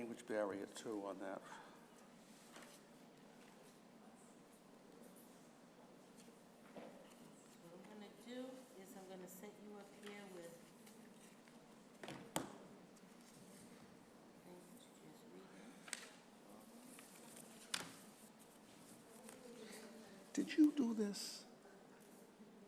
language barrier too on that. What I'm gonna do is I'm gonna set you up here with. Just read it. Did you do this?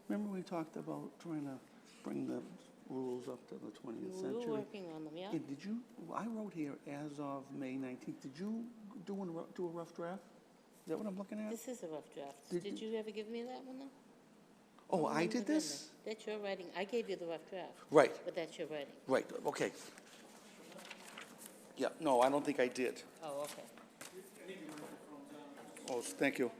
Remember we talked about trying to bring the rules up to the 20th We century? were working on them, yeah? Yeah, did you, I wrote here as of May 19th. Did you do a rough draft? Is that what I'm looking at? This is a rough draft. Did Did you ever give me that one, though? Oh, I When's did it in this? there? That's your writing. I gave you the rough draft. Right, But that's your writing. right, okay. Yeah, no, I don't think I did. Oh, okay. Oh, thank you.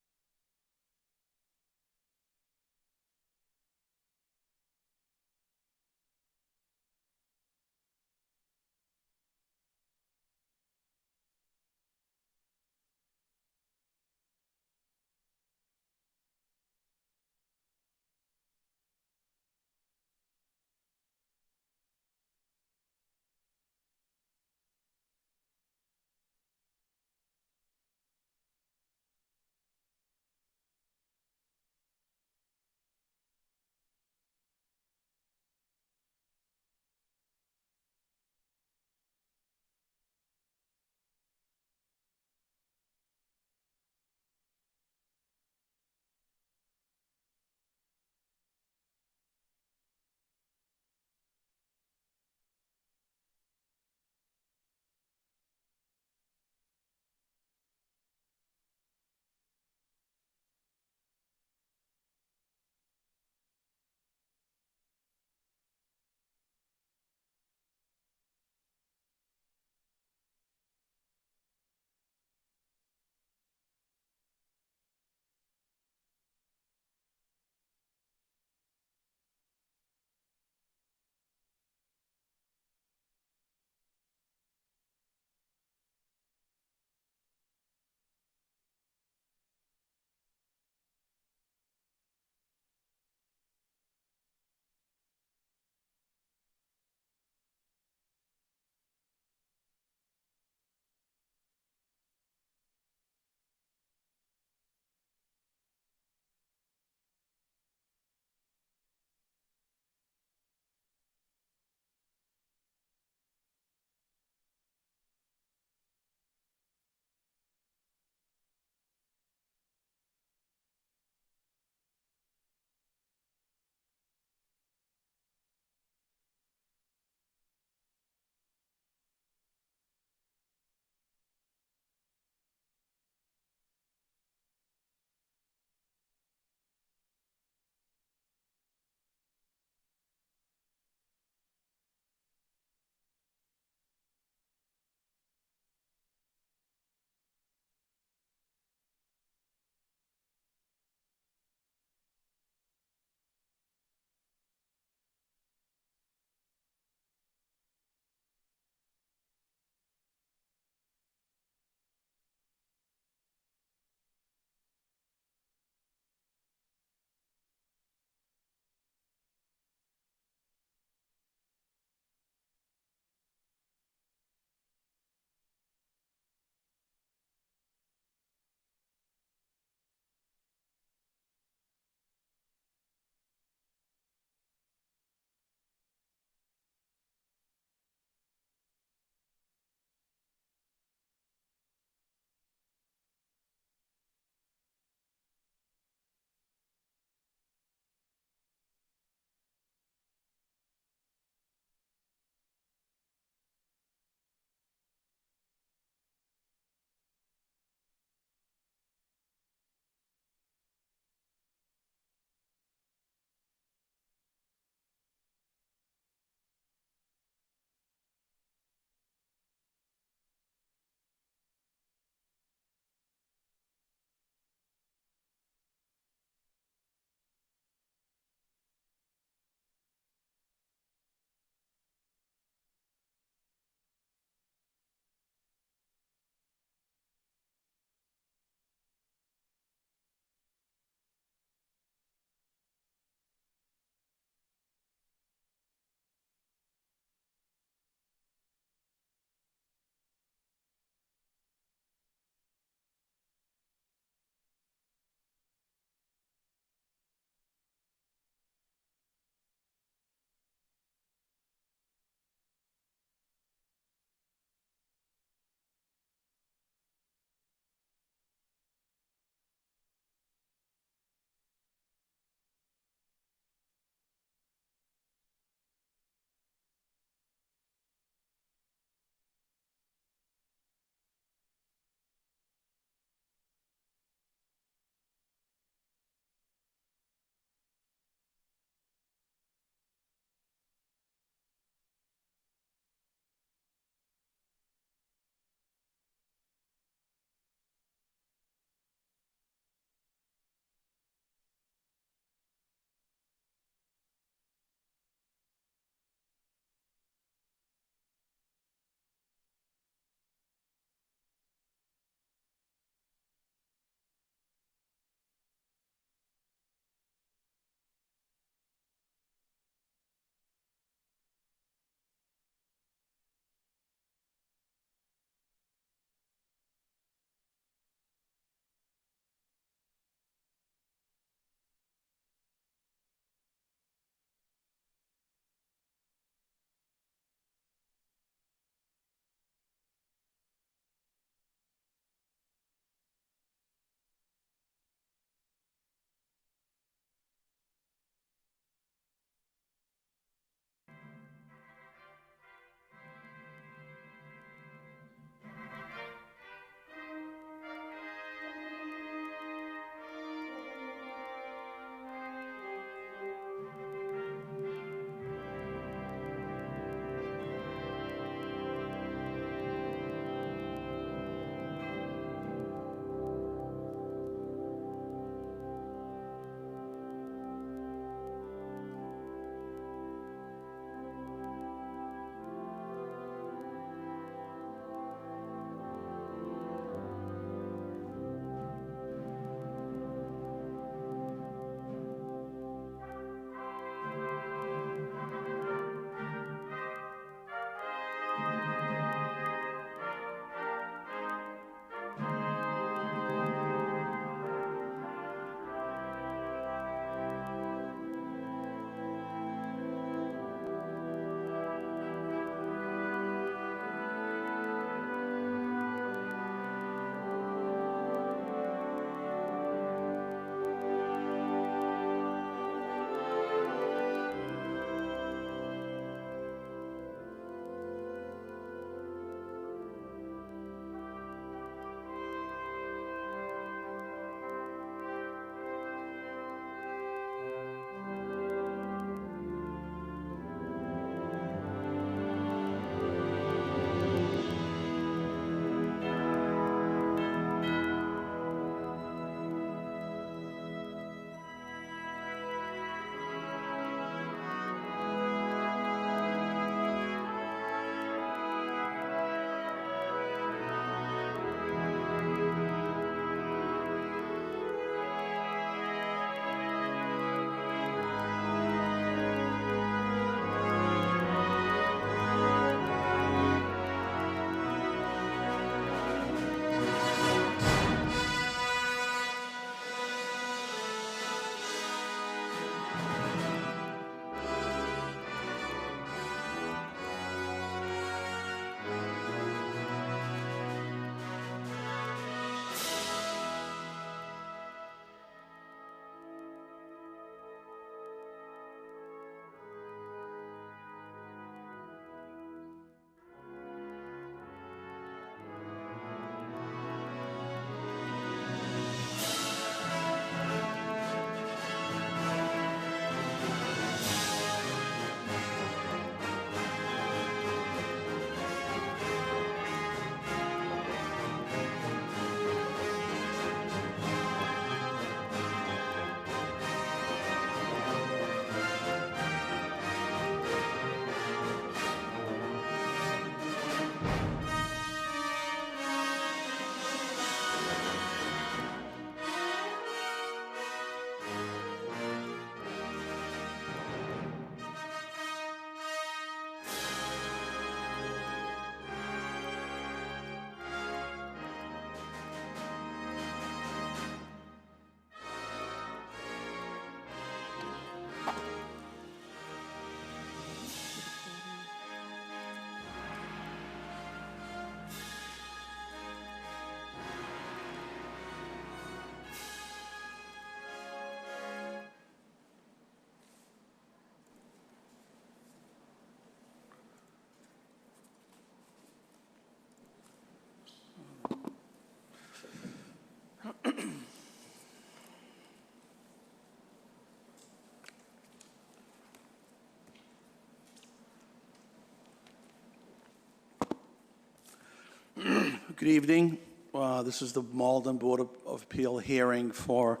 Good evening. This is the Malden Board of Appeal hearing for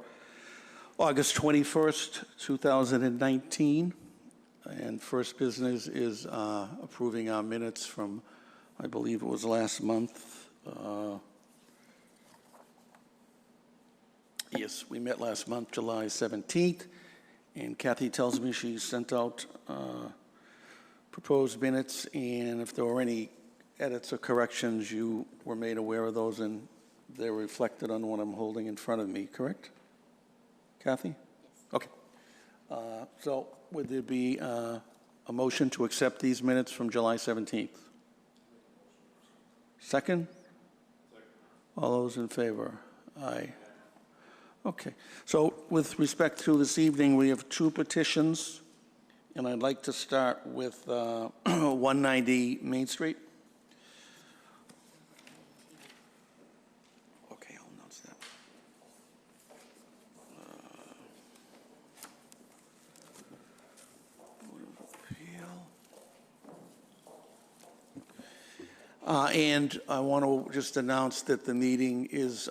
August 21st, 2019. And first business is approving our minutes from, I believe it was last month. Yes, we met last month, July 17th. And Kathy tells me she sent out proposed minutes, and if there were any edits or corrections, you were made aware of those, and they're reflected on what I'm holding in front of me, correct? Kathy? Yes. Okay. So would there be a motion to accept these minutes from July 17th? Second? All those in favor? Aye. Okay. So with respect to this evening, we have two petitions, and I'd like to start with 190 Main Street. Okay, I'll announce that. Board of Appeal. And I want to just announce that the meeting is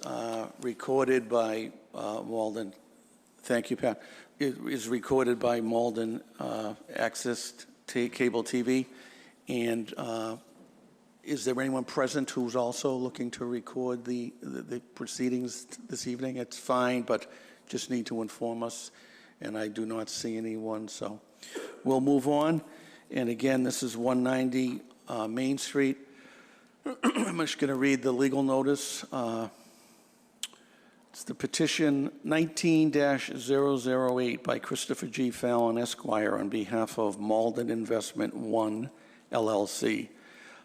recorded by Malden. Thank you, Pat. It is recorded by Malden Access Cable TV. And is there anyone present who's also looking to record the proceedings this evening? It's fine, but just need to inform us. And I do not see anyone, so we'll move on. And again, this is 190 Main Street. I'm just going to read the legal notice. It's the petition 19-008 by Christopher G. Fallon, Esquire, on behalf of Malden Investment 1, LLC,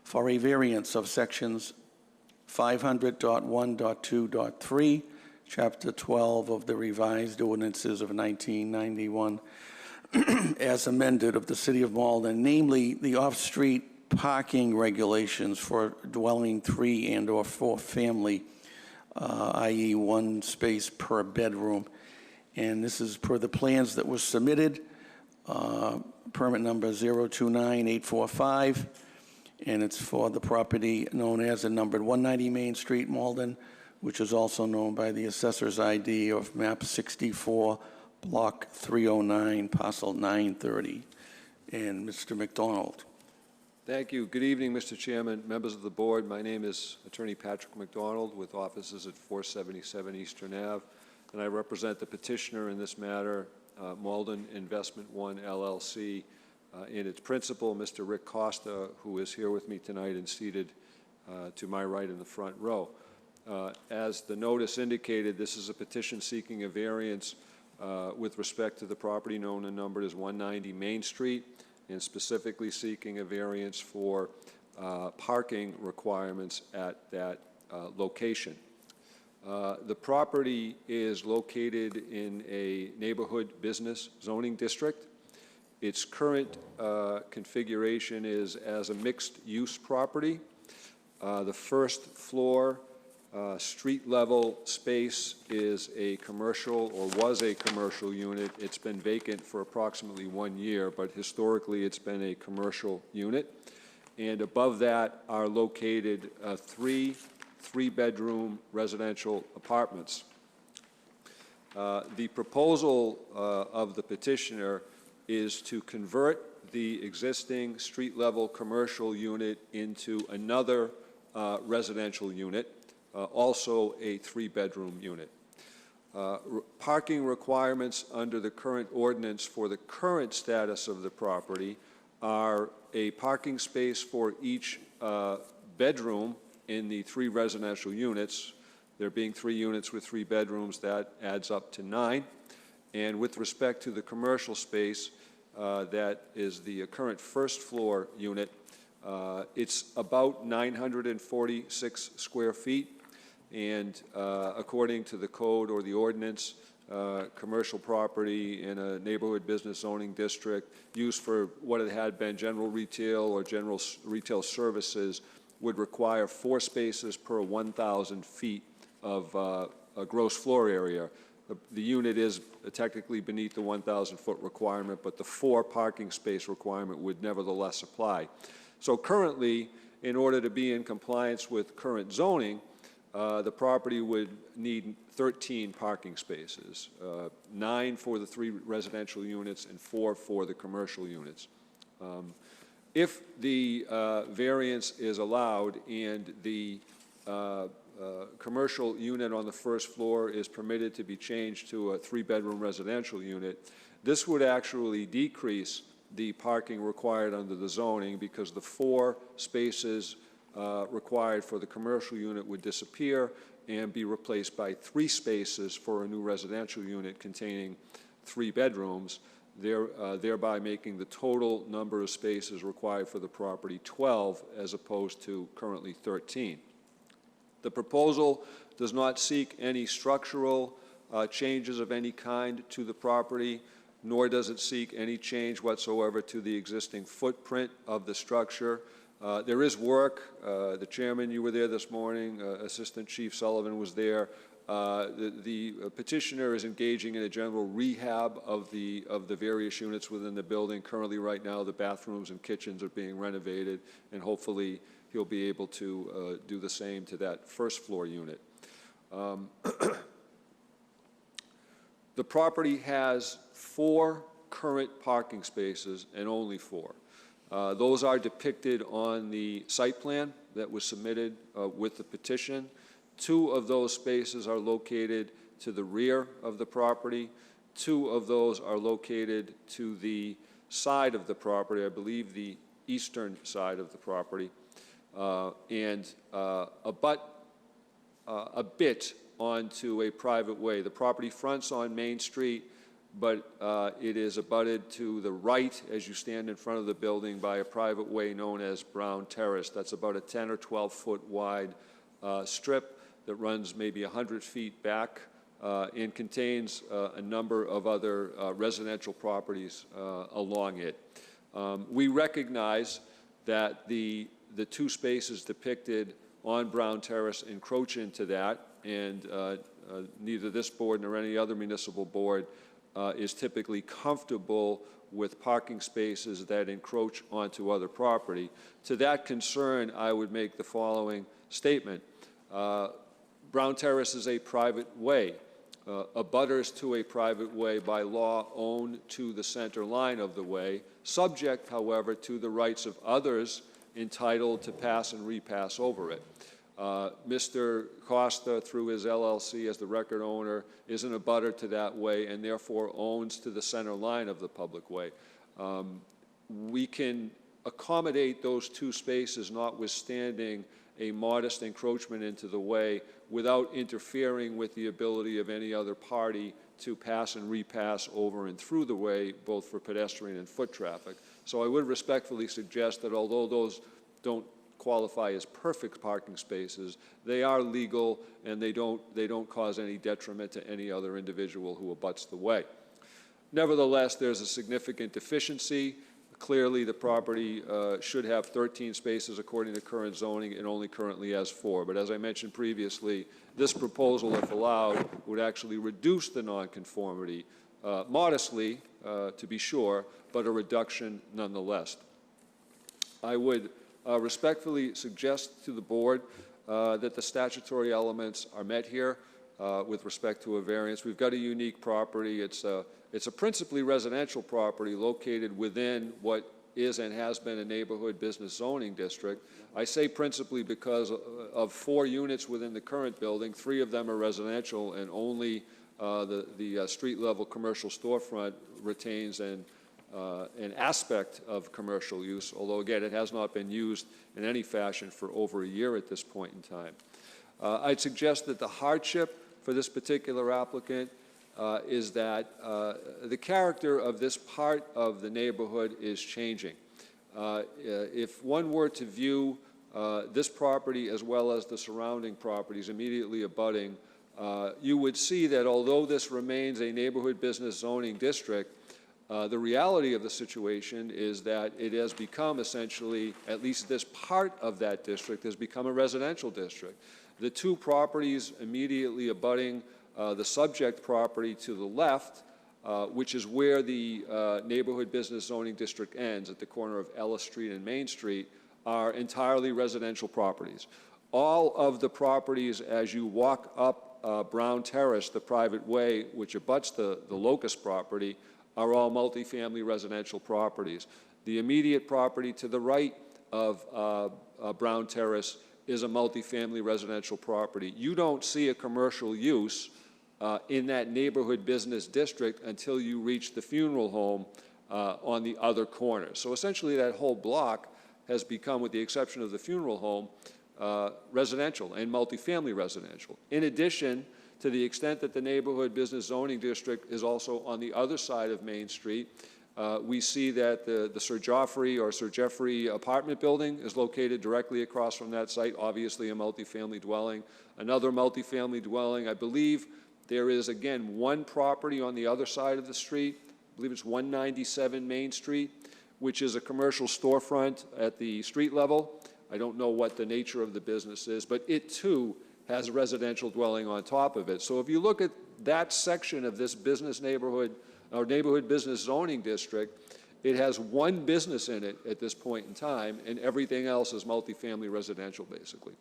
for a variance of sections 500.1.2.3, Chapter 12 of the Revised Ordinances of 1991, as amended, of the City of Malden, namely the off-street parking regulations for dwelling 3 and/or 4 family, i.e. 1 space per bedroom. And this is per the plans that were submitted, permit number 029845, and it's for the property known as and numbered 190 Main Street, Malden, which is also known by the assessor's ID of map 64, block 309, parcel 930. And Mr. McDonald. Thank you. Good evening, Mr. Chairman, members of the board. My name is Attorney Patrick McDonald with offices at 477 Eastern Ave, and I represent the petitioner in this matter, Malden Investment 1, LLC, and its principal, Mr. Rick Costa, who is here with me tonight and seated to my right in the front row. As the notice indicated, this is a petition seeking a variance with respect to the property known and numbered as 190 Main Street, and specifically seeking a variance for parking requirements at that location. The property is located in a neighborhood business zoning district. Its current configuration is as a mixed-use property. The first floor street-level space is a commercial, or was a commercial unit. It's been vacant for approximately 1 year, but historically it's been a commercial unit. And above that are located three-bedroom residential apartments. The proposal of the petitioner is to convert the existing street-level commercial unit into another residential unit, also a 3-bedroom unit. Parking requirements under the current ordinance for the current status of the property are a parking space for each bedroom in the 3 residential units. There being 3 units with 3 bedrooms, that adds up to 9. And with respect to the commercial space, that is the current first floor unit, it's about 946 square feet. And according to the code or the ordinance, commercial property in a neighborhood business zoning district used for what it had been general retail or general retail services would require 4 spaces per 1,000 feet of a gross floor area. The unit is technically beneath the 1,000-foot requirement, but the 4 parking space requirement would nevertheless apply. So currently, in order to be in compliance with current zoning, the property would need 13 parking spaces, 9 for the 3 residential units and 4 for the commercial units. If the variance is allowed and the commercial unit on the first floor is permitted to be changed to a 3-bedroom residential unit, this would actually decrease the parking required under the zoning, because the 4 spaces required for the commercial unit would disappear and be replaced by 3 spaces for a new residential unit containing 3 bedrooms, thereby making the total number of spaces required for the property 12 as opposed to currently 13. The proposal does not seek any structural changes of any kind to the property, nor does it seek any change whatsoever to the existing footprint of the structure. There is work. The chairman, you were there this morning. Assistant Chief Sullivan was there. The petitioner is engaging in a general rehab of the various units within the building. Currently, right now, the bathrooms and kitchens are being renovated, and hopefully he'll be able to do the same to that first floor unit. The property has 4 current parking spaces, and only 4. Those are depicted on the site plan that was submitted with the petition. 2 of those spaces are located to the rear of the property. 2 of those are located to the side of the property, I believe the eastern side of the property, and abut a bit onto a private way. The property fronts on Main Street, but it is abutted to the right as you stand in front of the building by a private way known as Brown Terrace. That's about a 10 or 12 foot wide strip that runs maybe 100 feet back and contains a number of other residential properties along it. We recognize that the 2 spaces depicted on Brown Terrace encroach into that, and neither this board nor any other municipal board is typically comfortable with parking spaces that encroach onto other property. To that concern, I would make the following statement. Brown Terrace is a private way. Abutters to a private way by law own to the center line of the way, subject, however, to the rights of others entitled to pass and repass over it. Mr. Costa, through his LLC as the record owner, is an abutter to that way and therefore owns to the center line of the public way. We can accommodate those 2 spaces, notwithstanding a modest encroachment into the way, without interfering with the ability of any other party to pass and repass over and through the way, both for pedestrian and foot traffic. So I would respectfully suggest that although those don't qualify as perfect parking spaces, they are legal and they don't cause any detriment to any other individual who abuts the way. Nevertheless, there's a significant deficiency. Clearly, the property should have 13 spaces according to current zoning and only currently has 4. But as I mentioned previously, this proposal, if allowed, would actually reduce the nonconformity modestly, to be sure, but a reduction nonetheless. I would respectfully suggest to the board that the statutory elements are met here with respect to a variance. We've got a unique property. It's a principally residential property located within what is and has been a neighborhood business zoning district. I say principally because of 4 units within the current building, 3 of them are residential, and only the street-level commercial storefront retains an aspect of commercial use, although, again, it has not been used in any fashion for over a year at this point in time. I'd suggest that the hardship for this particular applicant is that the character of this part of the neighborhood is changing. If one were to view this property as well as the surrounding properties immediately abutting, you would see that although this remains a neighborhood business zoning district, the reality of the situation is that it has become essentially, at least this part of that district, has become a residential district. The 2 properties immediately abutting the subject property to the left, which is where the neighborhood business zoning district ends at the corner of Ellis Street and Main Street, are entirely residential properties. All of the properties, as you walk up Brown Terrace, the private way, which abuts the Locust property, are all multifamily residential properties. The immediate property to the right of Brown Terrace is a multifamily residential property. You don't see a commercial use in that neighborhood business district until you reach the funeral home on the other corner. So essentially that whole block has become, with the exception of the funeral home, residential and multifamily residential. In addition, to the extent that the neighborhood business zoning district is also on the other side of Main Street, we see that the Sir Jeffrey apartment building is located directly across from that site, obviously a multifamily dwelling. Another multifamily dwelling, I believe there is, again, one property on the other side of the street, I believe it's 197 Main Street, which is a commercial storefront at the street level. I don't know what the nature of the business is, but it too has a residential dwelling on top of it. So if you look at that section of this business neighborhood, or neighborhood business zoning district, it has one business in it at this point in time, and everything else is multifamily residential, basically.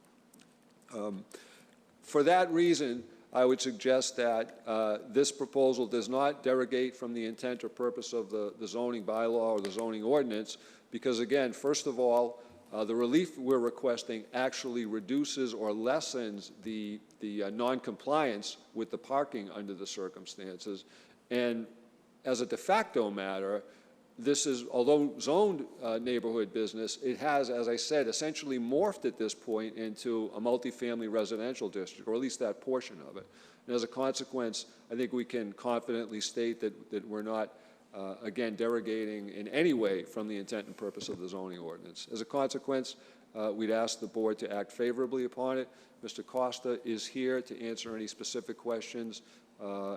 For that reason, I would suggest that this proposal does not derogate from the intent or purpose of the zoning bylaw or the zoning ordinance, because again, first of all, the relief we're requesting actually reduces or lessens the non-compliance with the parking under the circumstances. And as a de facto matter, this is, although zoned neighborhood business, it has, as I said, essentially morphed at this point into a multifamily residential district, or at least that portion of it. And as a consequence, I think we can confidently state that we're not, again, derogating in any way from the intent and purpose of the zoning ordinance. As a consequence, we'd ask the board to act favorably upon it. Mr. Costa is here to answer any specific questions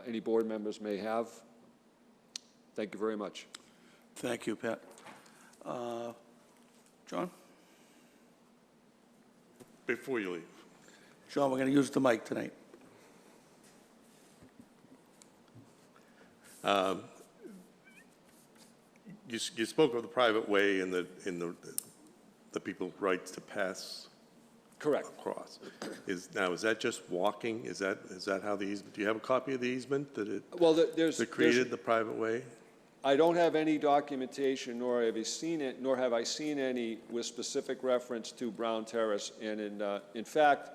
any board members may have. Thank you very much. Thank you, Pat. John? Before you leave. John, we're going to use the mic tonight. You spoke of the private way and the people's rights to pass. Correct. Across. Is that just walking? Is that how the easement? Do you have a copy of the easement that created the private way? I don't have any documentation, nor have I seen any with specific reference to Brown Terrace. And in fact,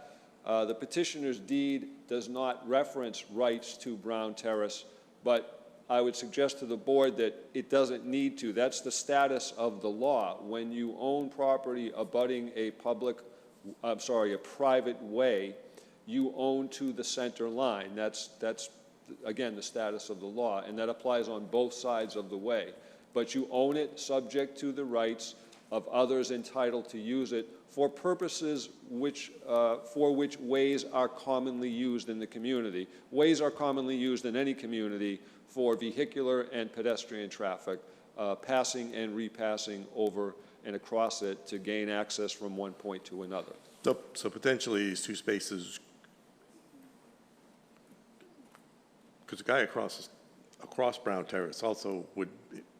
the petitioner's deed does not reference rights to Brown Terrace, but I would suggest to the board that it doesn't need to. That's the status of the law. When you own property abutting a private way, you own to the center line. That's again, the status of the law, and that applies on both sides of the way. But you own it subject to the rights of others entitled to use it for purposes for which ways are commonly used in the community. Ways are commonly used in any community for vehicular and pedestrian traffic, passing and repassing over and across it to gain access from one point to another. So potentially these two spaces, because the guy across Brown Terrace also would,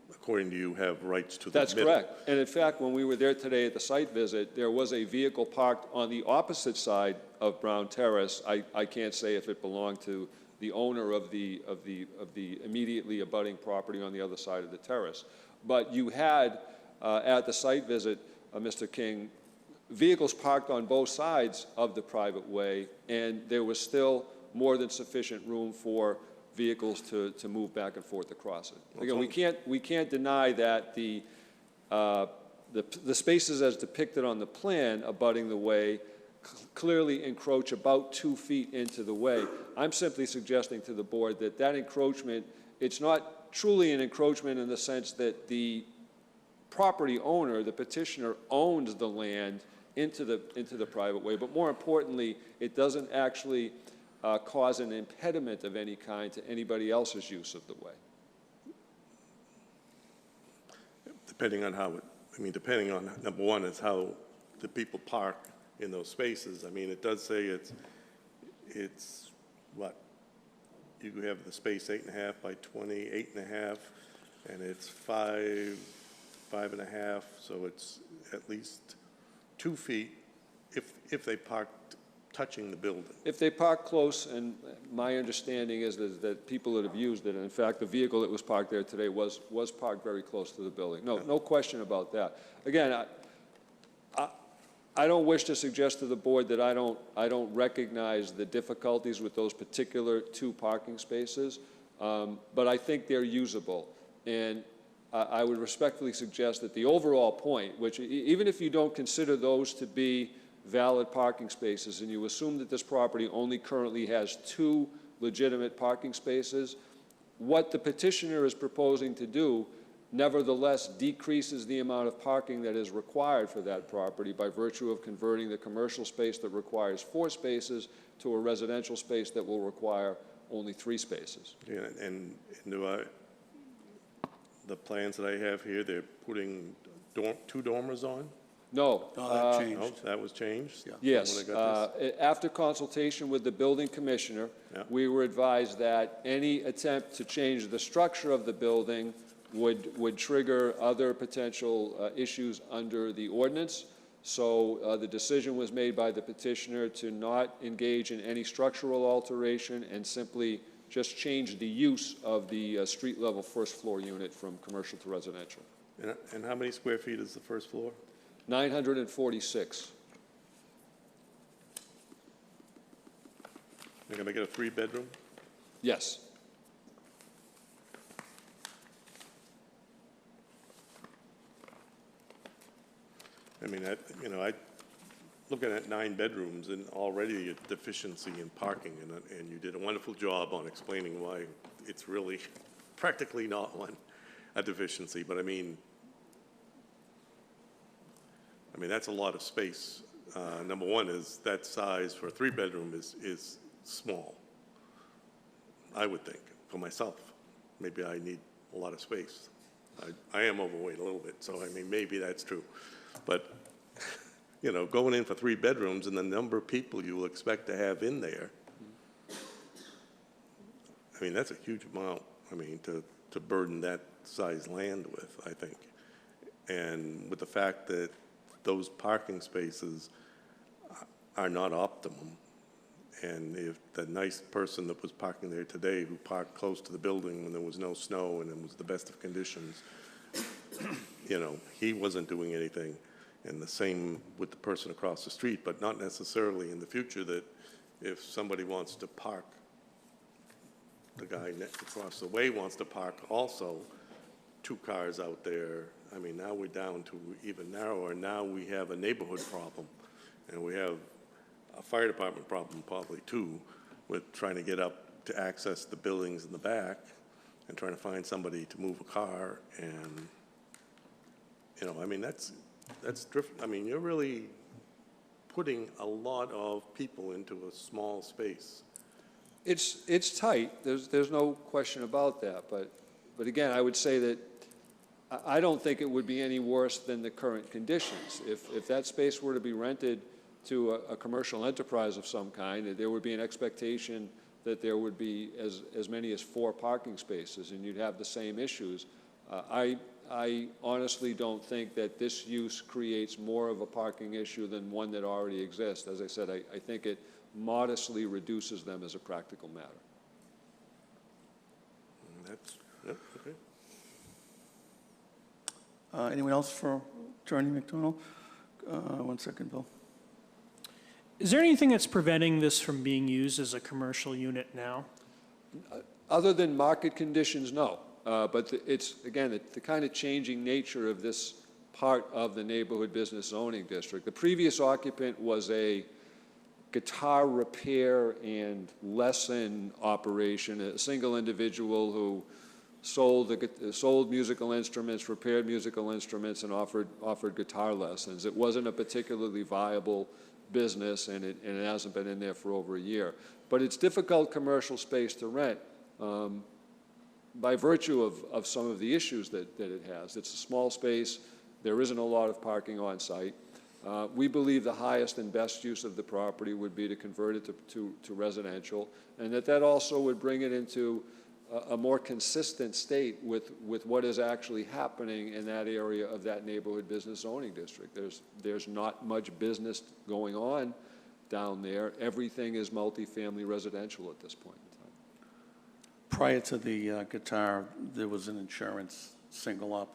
according to you, have rights to the That's middle. correct. And in fact, when we were there today at the site visit, there was a vehicle parked on the opposite side of Brown Terrace. I can't say if it belonged to the owner of the immediately abutting property on the other side of the terrace. But you had, at the site visit, Mr. King, vehicles parked on both sides of the private way, and there was still more than sufficient room for vehicles to move back and forth across it. Again, we can't deny that the spaces as depicted on the plan abutting the way clearly encroach about 2 feet into the way. I'm simply suggesting to the board that that encroachment, it's not truly an encroachment in the sense that the property owner, the petitioner, owns the land into the private way, but more importantly, it doesn't actually cause an impediment of any kind to anybody else's use of the way. Depending on how depending on, number one, is how the people park in those spaces. I mean, it does say it's what? You have the space 8.5 by 20, 8.5, and it's 5.5, so it's at least 2 feet if they parked touching the building. If they park close, and my understanding is that people that have used it, and in fact, the vehicle that was parked there today was parked very close to the building. No question about that. Again, I don't wish to suggest to the board that I don't recognize the difficulties with those particular 2 parking spaces, but I think they're usable. And I would respectfully suggest that the overall point, which even if you don't consider those to be valid parking spaces, and you assume that this property only currently has 2 legitimate parking spaces, what the petitioner is proposing to do nevertheless decreases the amount of parking that is required for that property by virtue of converting the commercial space that requires 4 spaces to a residential space that will require only 3 spaces. Yeah, and the plans that I have here, they're putting 2 dormers on? No. Oh, that changed. No, that was changed? Yeah. Yes. When I got this? After consultation with the building commissioner, Yeah. we were advised that any attempt to change the structure of the building would trigger other potential issues under the ordinance. So the decision was made by the petitioner to not engage in any structural alteration and simply just change the use of the street-level first-floor unit from commercial to residential. And how many square feet is the first floor? 946. They're going to get a 3-bedroom? Yes. I mean, I looking at 9 bedrooms and already a deficiency in parking, and you did a wonderful job on explaining why it's really practically not a deficiency. But I mean, that's a lot of space. Number one is that size for a 3-bedroom is small, I would think, for myself. Maybe I need a lot of space. I am overweight a little bit, so I mean, maybe that's true. But, going in for 3 bedrooms and the number of people you will expect to have in there, that's a huge amount, to burden that size land with, I think. And with the fact that those parking spaces are not optimum, and if the nice person that was parking there today, who parked close to the building when there was no snow and it was the best of conditions, he wasn't doing anything. And the same with the person across the street, but not necessarily in the future that if somebody wants to park, the guy across the way wants to park also 2 cars out there. Now we're down to even narrower. Now we have a neighborhood problem, and we have a fire department problem probably too, with trying to get up to access the buildings in the back and trying to find somebody to move a car. And, that's drift. You're really putting a lot of people into a small space. It's tight. There's no question about that. But again, I would say that I don't think it would be any worse than the current conditions. If that space were to be rented to a commercial enterprise of some kind, there would be an expectation that there would be as many as 4 parking spaces, and you'd have the same issues. I honestly don't think that this use creates more of a parking issue than one that already exists. As I said, I think it modestly reduces them as a practical matter. Okay. Anyone else for Attorney McDonald? 1 second, Bill. Is there anything that's preventing this from being used as a commercial unit now? Other than market conditions, no. But it's, again, the kind of changing nature of this part of the neighborhood business zoning district. The previous occupant was a guitar repair and lesson operation, a single individual who sold musical instruments, repaired musical instruments, and offered guitar lessons. It wasn't a particularly viable business, and it hasn't been in there for over a year. But it's difficult commercial space to rent by virtue of some of the issues that it has. It's a small space. There isn't a lot of parking on site. We believe the highest and best use of the property would be to convert it to residential, and that also would bring it into a more consistent state with what is actually happening in that area of that neighborhood business zoning district. There's not much business going on down there. Everything is multifamily residential at this point in time. Prior to the guitar, there was an insurance, single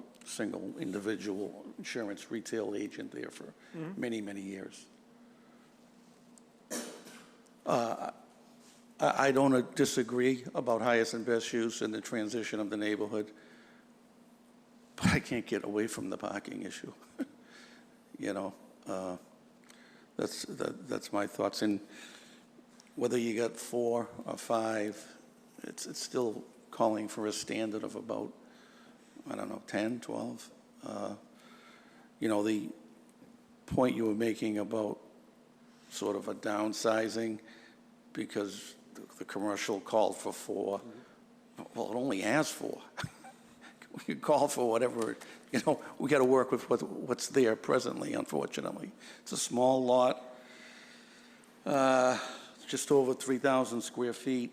individual insurance retail agent there for many, many years. I don't disagree about highest and best use and the transition of the neighborhood, but I can't get away from the parking issue. You know, that's my thoughts. And whether you got 4 or 5, it's still calling for a standard of about, I don't know, 10, 12. You know, the point you were making about sort of a downsizing because the commercial called for 4. Well, it only has 4. We call for whatever, you know, we got to work with what's there presently, unfortunately. It's a small lot, just over 3,000 square feet.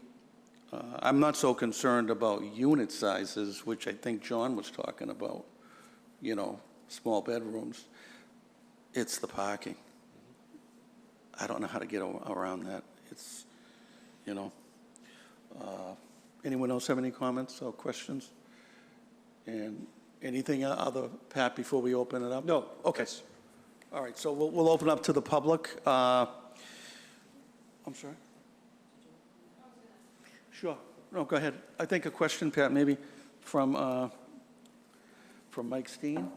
I'm not so concerned about unit sizes, which I think John was talking about, you know, small bedrooms. It's the parking. I don't know how to get around that. It's, you know. Anyone else have any comments or questions? And anything other, Pat, before we open it up? No. Okay. All right, so we'll open up to the public. I'm sorry? Sure. No, go ahead. I think a question, Pat, maybe from Mike Steen.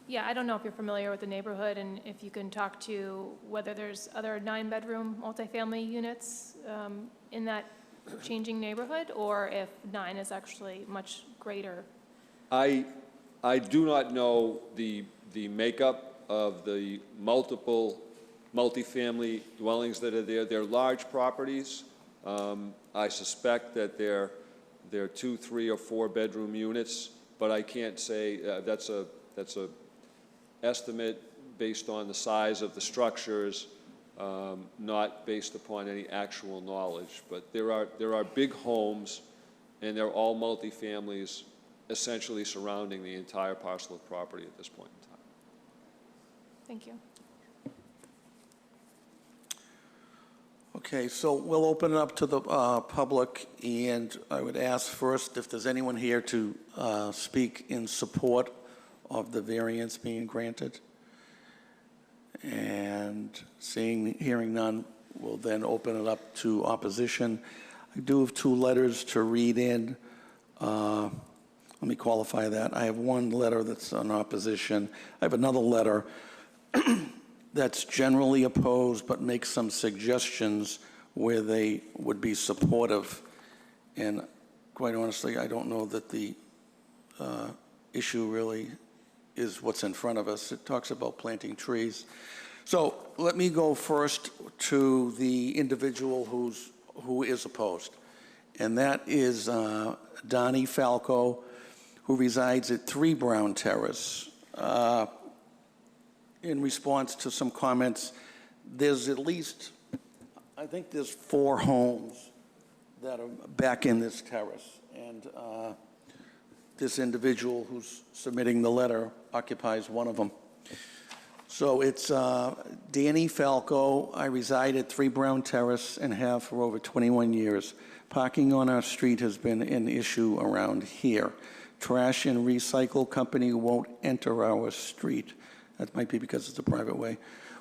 Yeah, I don't know if you're familiar with the neighborhood and if you can talk to whether there's other 9-bedroom multifamily units in that changing neighborhood, or if 9 is actually much greater. I do not know the makeup of the multiple multifamily dwellings that are there. They're large properties. I suspect that they're 2, 3, or 4-bedroom units, but I can't say that's a estimate based on the size of the structures, not based upon any actual knowledge. But there are big homes, and they're all multifamilies, essentially surrounding the entire parcel of property at this point in time. Thank you. Okay, so we'll open it up to the public, and I would ask first if there's anyone here to speak in support of the variance being granted. And hearing none, we'll then open it up to opposition. I do have 2 letters to read in. Let me qualify that. I have 1 letter that's on opposition. I have another letter that's generally opposed but makes some suggestions where they would be supportive. And quite honestly, I don't know that the issue really is what's in front of us. It talks about planting trees. So let me go first to the individual who is opposed, and that is Donnie Falco, who resides at 3 Brown Terrace. In response to some comments, there's at least, I think there's 4 homes that are back in this terrace, and this individual who's submitting the letter occupies one of them. So it's Danny Falco. I reside at 3 Brown Terrace and have for over 21 years. Parking on our street has been an issue around here. Trash and recycle company won't enter our street. That might be because it's a private way.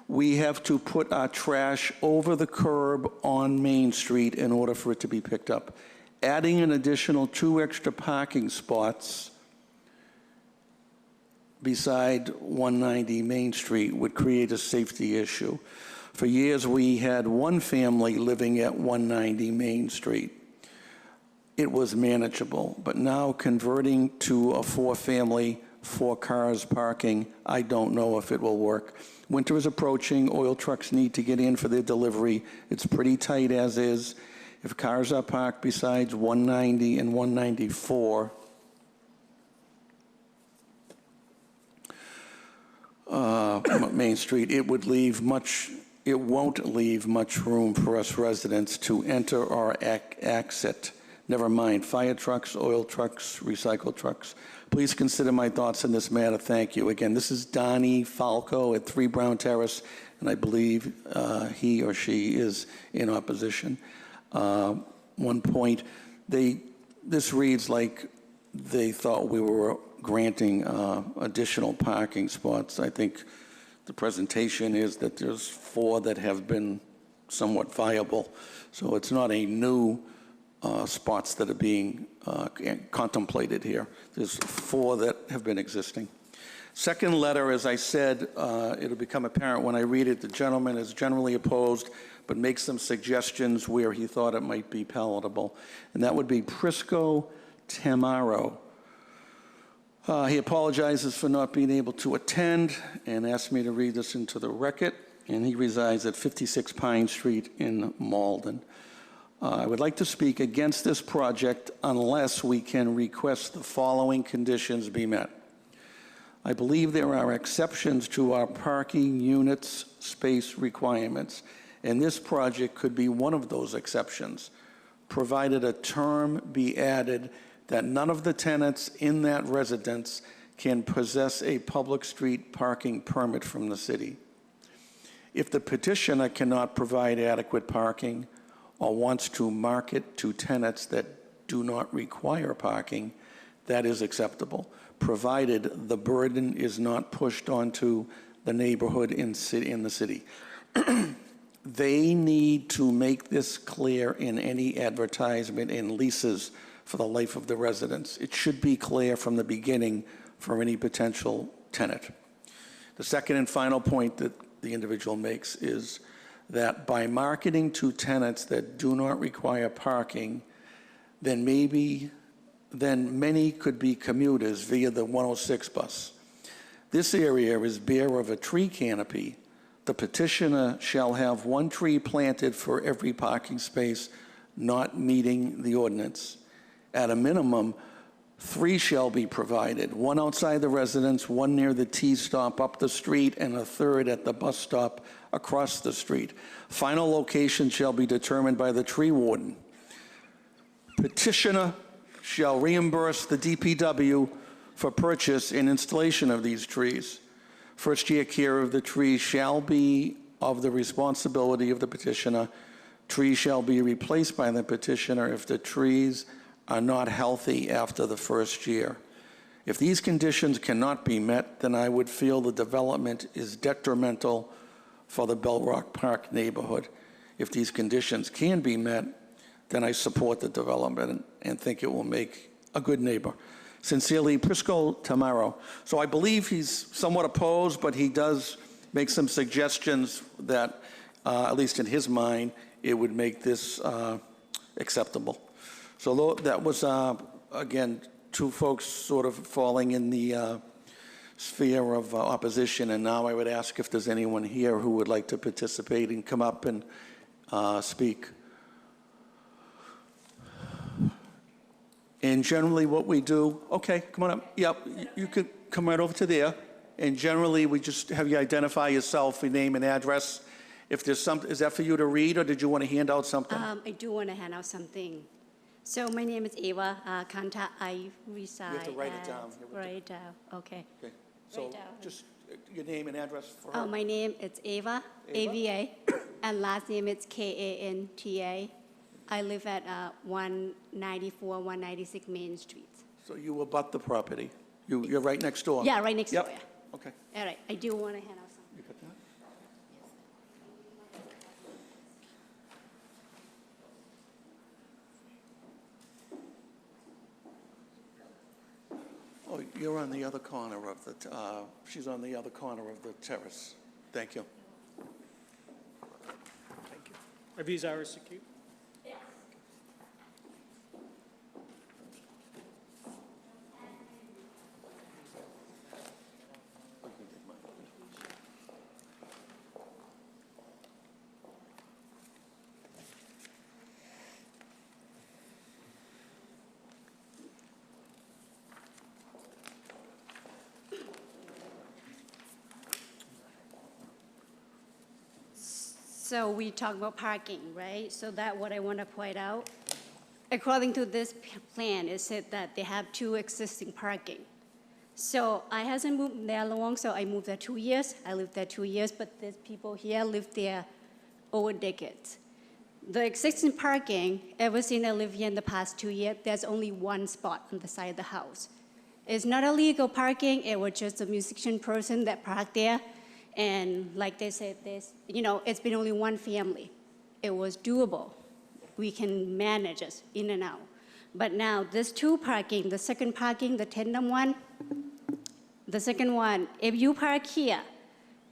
We have to put our trash over the curb on Main Street in order for it to be picked up. Adding an additional 2 extra parking spots beside 190 Main Street would create a safety issue. For years, we had 1 family living at 190 Main Street. It was manageable, but now converting to a 4-family, 4 cars parking, I don't know if it will work. Winter is approaching. Oil trucks need to get in for their delivery. It's pretty tight as is. If cars are parked besides 190 and 194, Main Street, it won't leave much room for us residents to enter or exit. Never mind fire trucks, oil trucks, recycle trucks. Please consider my thoughts in this matter. Thank you. Again, this is Donnie Falco at 3 Brown Terrace, and I believe he or she is in opposition. One point, this reads like they thought we were granting additional parking spots. I think the presentation is that there's 4 that have been somewhat viable. So it's not a new spots that are being contemplated here. There's 4 that have been existing. Second letter, as I said, it'll become apparent when I read it, the gentleman is generally opposed, but makes some suggestions where he thought it might be palatable. And that would be Prisco Tamaro. He apologizes for not being able to attend and asked me to read this into the record. And he resides at 56 Pine Street in Malden. I would like to speak against this project unless we can request the following conditions be met. I believe there are exceptions to our parking units space requirements, and this project could be one of those exceptions, provided a term be added that none of the tenants in that residence can possess a public street parking permit from the city. If the petitioner cannot provide adequate parking or wants to market to tenants that do not require parking, that is acceptable, provided the burden is not pushed onto the neighborhood in the city. They need to make this clear in any advertisement and leases for the life of the residents. It should be clear from the beginning for any potential tenant. The second and final point that the individual makes is that by marketing to tenants that do not require parking, then many could be commuters via the 106 bus. This area is bare of a tree canopy. The petitioner shall have 1 tree planted for every parking space not meeting the ordinance. At a minimum, 3 shall be provided, 1 outside the residence, 1 near the T-stop up the street, and a 3rd at the bus stop across the street. Final location shall be determined by the tree warden. Petitioner shall reimburse the DPW for purchase and installation of these trees. First-year care of the trees shall be of the responsibility of the petitioner. Trees shall be replaced by the petitioner if the trees are not healthy after the first year. If these conditions cannot be met, then I would feel the development is detrimental for the Bell Rock Park neighborhood. If these conditions can be met, then I support the development and think it will make a good neighbor. Sincerely, Prisco Tamaro. So I believe he's somewhat opposed, but he does make some suggestions that, at least in his mind, it would make this acceptable. So that was, again, 2 folks sort of falling in the sphere of opposition, and now I would ask if there's anyone here who would like to participate and come up and speak. And generally what we do, okay, come on up. Yep, you could come right over to there. And generally we just have you identify yourself, your name and address. If there's something, is that for you to read or did you want to hand out something? I do want to hand out something. So my name is Eva Kanta. I reside. You have to write it down. Write it down. Okay. Okay, so Write down. just your name and address for Oh, her. my name is Eva, AVA, and last name is Kanta. I live at 194, 196 Main Street. So you abut the property. You're right next door. Yeah, right next door. Yep, okay. All right, I do want to hand out something. You got that? Oh, you're on the other corner of the, she's on the other corner of the terrace. Thank you. Thank you. Are these ours to keep? So we talk about parking, right? So that's what I want to point out. according to this plan, it said that they have 2 existing parking. So I hasn't moved there long, so I moved there 2 years. I lived there 2 years, but there's people here lived there over decades. The existing parking, ever since I lived here in the past 2 years, there's only 1 spot on the side of the house. It's not illegal parking, it was just a musician person that parked there. And like they said, it's been only 1 family. It was doable. We can manage it in and out. But now this 2 parking, the second parking, the tandem one, the second one, if you park here,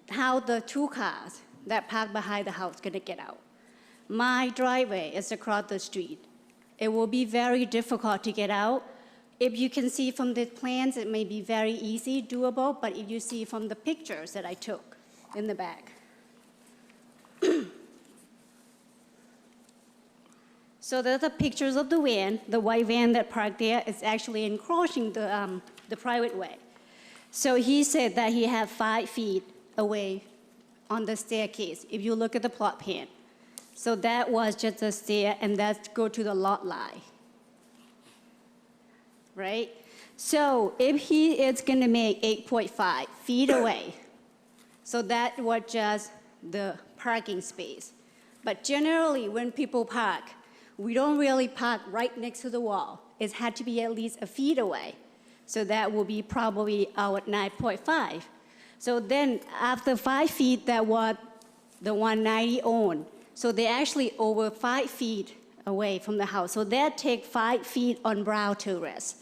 how the 2 cars that park behind the house gonna get out? My driveway is across the street. It will be very difficult to get out. If you can see from the plans, it may be very easy, doable, but if you see from the pictures that I took in the back. So there's the pictures of the van, the white van that parked there is actually encroaching the private way. So he said that he had 5 feet away on the staircase, if you look at the plot plan. So that was just a stair, and that's go to the lot line, right? So if he is gonna make 8.5 feet away, so that was just the parking space. But generally, when people park, we don't really park right next to the wall. It had to be at least a feet away. So that will be probably our 9.5. So then after 5 feet, that was the 190 owned. So they're actually over 5 feet away from the house. So that take 5 feet on Brown Terrace.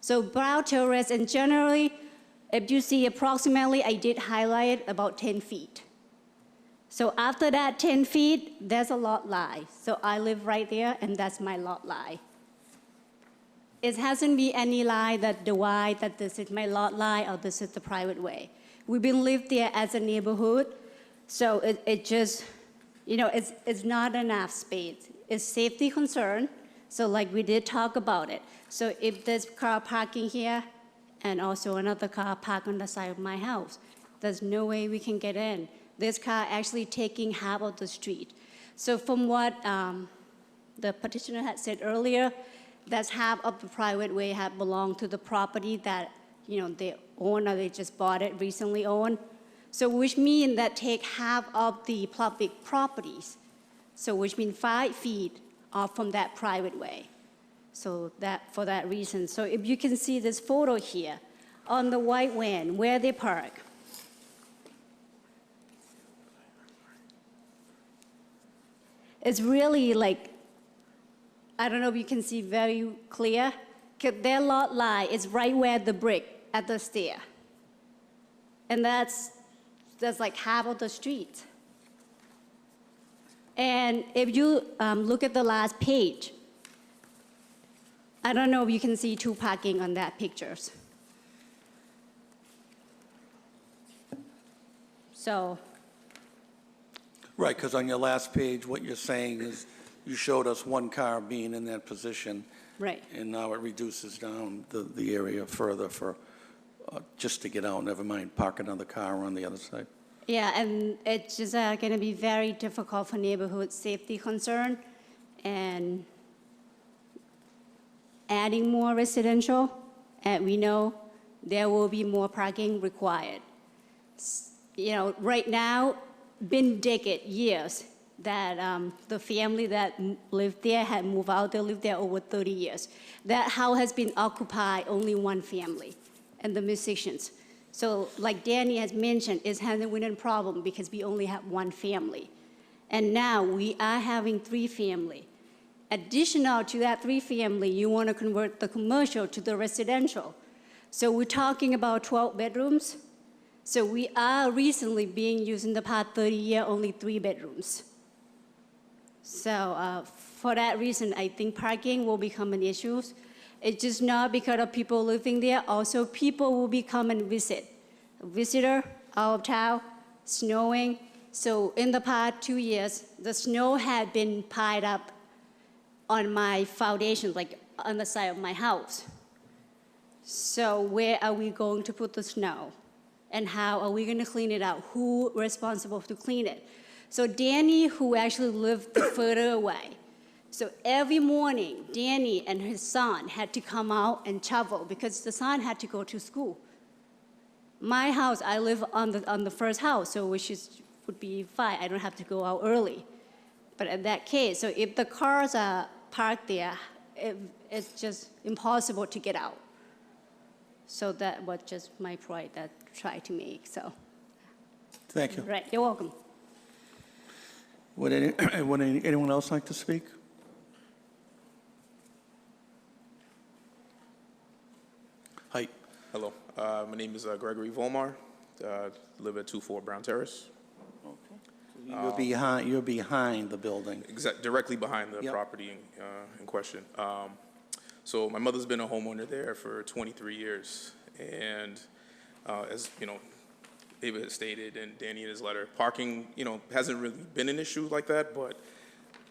So Brown Terrace, and generally, if you see approximately, I did highlight about 10 feet. So after that 10 feet, there's a lot line. So I live right there, and that's my lot line. It hasn't been any line that divide that this is my lot line or this is the private way. We've been lived there as a neighborhood, so it just, it's not enough space. It's safety concern, so like we did talk about it. So if there's car parking here and also another car parked on the side of my house, there's no way we can get in. This car actually taking half of the street. So from what the petitioner had said earlier, that's half of the private way have belonged to the property that they own or they just bought it, recently owned. So which means that take half of the public properties. So which means 5 feet off from that private way. So that for that reason. So if you can see this photo here on the white van where they park. It's really like, I don't know if you can see very clear, because their lot line is right where the brick at the stair. And that's like half of the street. And if you look at the last page, I don't know if you can see 2 parking on that pictures. So. Right, because on your last page, what you're saying is you showed us 1 car being in that position. Right. And now it reduces down the area further for, just to get out, never mind park another car on the other side. Yeah, and it's just going to be very difficult for neighborhood safety concern and adding more residential, and we know there will be more parking required. Right now, been decades, years, that the family that lived there had moved out. They lived there over 30 years. That house has been occupied only 1 family, and the musicians. So like Danny has mentioned, it hasn't been a problem because we only have 1 family. And now we are having 3 family. Additional to that 3 family, you want to convert the commercial to the residential. So we're talking about 12 bedrooms. So we are recently being used in the past 30 years, only 3 bedrooms. So for that reason, I think parking will become an issue. It's just not because of people living there. Also, people will be come and visit. A visitor out of town, snowing. So in the past 2 years, the snow had been piled up on my foundation, like on the side of my house. So where are we going to put the snow? And how are we going to clean it out? Who is responsible to clean it? So Danny, who actually lived further away, So every morning, Danny and his son had to come out and shovel because the son had to go to school. My house, I live on the first house, so would be fine. I don't have to go out early. But in that case, so if the cars are parked there, it's just impossible to get out. So that was just my point that I tried to make, so. Thank you. Right, you're welcome. Would anyone else like to speak? Hi. Hello, my name is Gregory Volmar. Live at 24 Brown Terrace, You're behind the building. directly behind the Yep. property in question. So my mother's been a homeowner there for 23 years, and as you know, David has stated and Danny in his letter, parking, hasn't really been an issue like that, but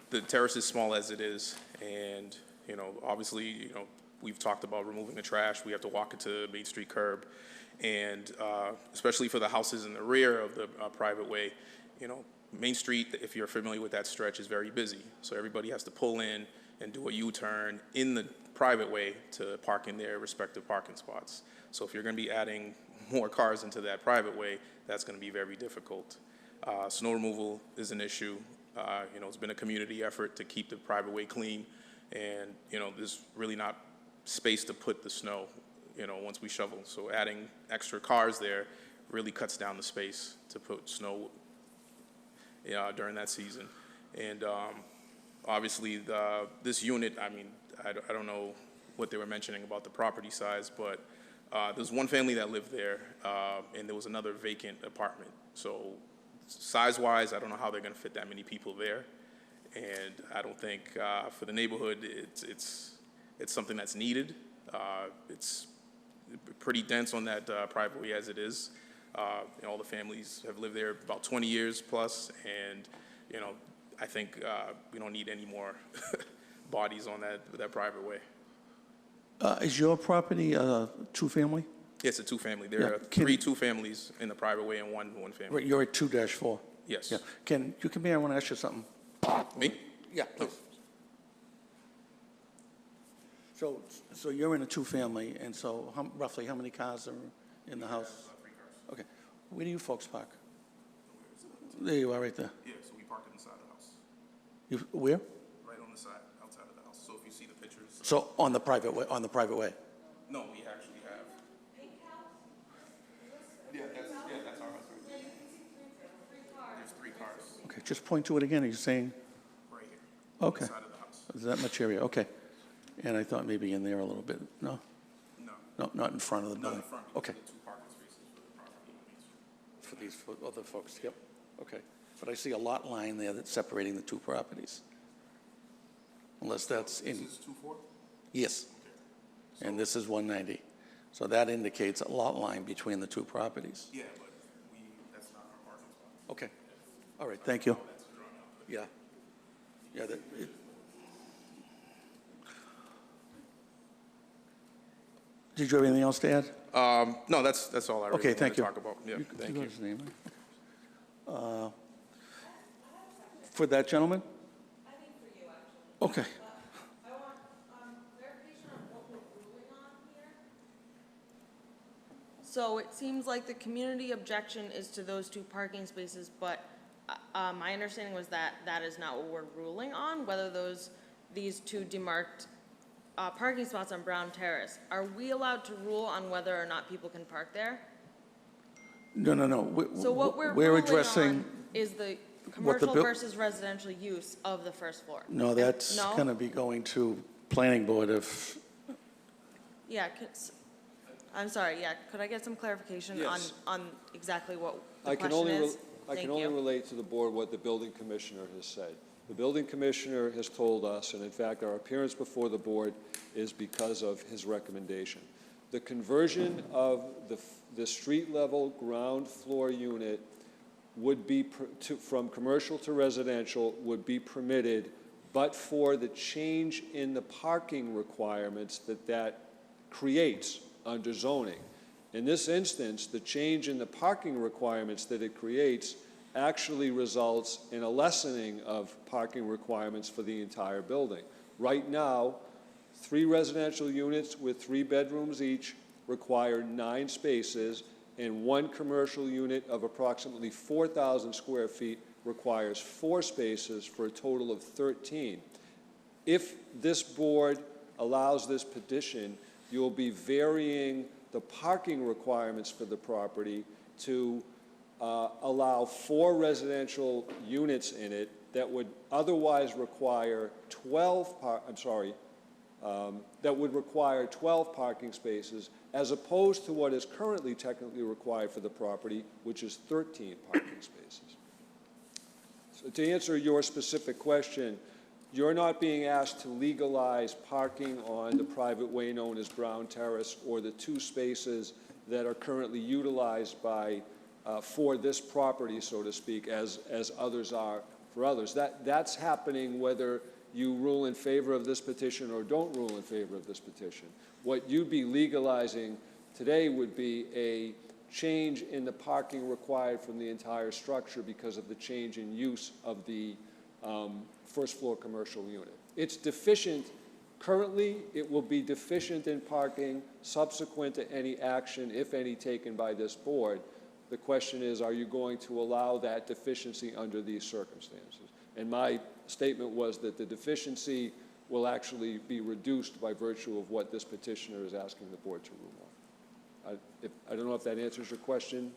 the terrace is small as it is, and obviously, we've talked about removing the trash. We have to walk it to Main Street curb, and especially for the houses in the rear of the private way, Main Street, if you're familiar with that stretch, is very busy. So everybody has to pull in and do a U-turn in the private way to park in their respective parking spots. So if you're going to be adding more cars into that private way, that's going to be very difficult. Snow removal is an issue. It's been a community effort to keep the private way clean, and there's really not space to put the snow, once we shovel. So adding extra cars there really cuts down the space to put snow during that season. And obviously, this unit, I don't know what they were mentioning about the property size, but there's one family that lived there, and there was another vacant apartment. So size-wise, I don't know how they're going to fit that many people there. And I don't think for the neighborhood, it's something that's needed. It's pretty dense on that private way as it is. All the families have lived there about 20 years plus, and I think we don't need any more bodies on that private way. Is your property a two-family? It's a two-family. There Yeah, are three two-families in the private way and one family. Right, you're at 2-4. Yes. Yeah. You come here, I want to ask you something. Me? Yeah, please. So you're in a two-family, and so roughly how many cars are in the house? 3 cars. Okay. Where do you folks park? There you are, right there. Yeah, so we park inside the house, Where? right on the side, outside of the house. So if you see the pictures. So on the private way, No, we actually have. Yeah, that's our house right there. There's 3 cars Okay, just point to it again, are you saying? right here. Okay. Inside of the house. Is that much area? Okay. And I thought maybe in there a little bit. No? No, No, not in front of the not building? in front. Okay. The 2 parking spaces for the property. For these other folks, yep. Okay. But I see a lot line there that's separating the two properties. Unless that's in, This is 2-4? yes. And this is 190. So that indicates a lot line between the two properties. Yeah, but that's not our parking spot. Okay. All right, thank you. Yeah. Yeah, did you have anything else to add? No, that's all I really Okay, wanted thank to you. talk about. Yeah, thank got you. his name, right? For that gentleman? I think for you, actually. Okay. I want clarification on what we're ruling on here. So it seems like the community objection is to those 2 parking spaces, but my understanding was that that is not what we're ruling on, whether these 2 demarked parking spots on Brown Terrace. Are we allowed to rule on whether or not people can park there? No. So what we're We're ruling addressing, on is the what the commercial bill- versus residential use of the first floor. no, that's No? going to be going to planning board if, Yeah, I'm sorry, yeah, could I get some clarification Yes. on exactly what I the can question only, is? I can Thank only you. relate to the board what the building commissioner has said. The building commissioner has told us, and in fact, our appearance before the board is because of his recommendation. The conversion of the street-level ground floor unit would be, from commercial to residential, would be permitted, but for the change in the parking requirements that creates under zoning. In this instance, the change in the parking requirements that it creates actually results in a lessening of parking requirements for the entire building. Right now, 3 residential units with 3 bedrooms each require 9 spaces, and 1 commercial unit of approximately 4,000 square feet requires 4 spaces for a total of 13. If this board allows this petition, you'll be varying the parking requirements for the property to allow 4 residential units in it that would otherwise require 12 parking spaces, as opposed to what is currently technically required for the property, which is 13 parking spaces. So to answer your specific question, you're not being asked to legalize parking on the private way known as Brown Terrace or the 2 spaces that are currently utilized by, for this property, so to speak, as others are for others. That's happening whether you rule in favor of this petition or don't rule in favor of this petition. What you'd be legalizing today would be a change in the parking required from the entire structure because of the change in use of the first floor commercial unit. It's deficient currently. It will be deficient in parking subsequent to any action, if any, taken by this board. The question is, are you going to allow that deficiency under these circumstances? And my statement was that the deficiency will actually be reduced by virtue of what this petitioner is asking the board to rule on. I don't know if that answers your question.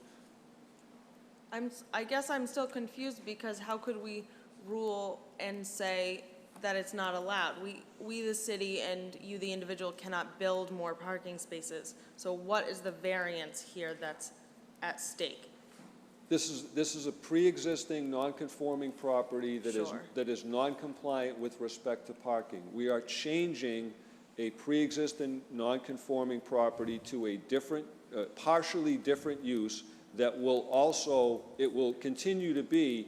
I guess I'm still confused, because how could we rule and say that it's not allowed? We, the city, and you, the individual, cannot build more parking spaces. So what is the variance here that's at stake? This is a pre-existing non-conforming property that Sure. that is non-compliant with respect to parking. We are changing a pre-existing non-conforming property to a different, partially different use that will also, it will continue to be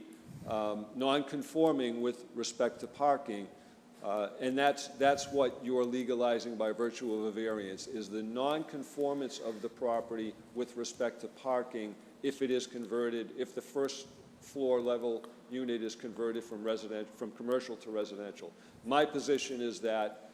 non-conforming with respect to parking. And that's what you're legalizing by virtue of a variance, is the non-conformance of the property with respect to parking if it is converted, if the first floor level unit is converted from commercial to residential. My position is that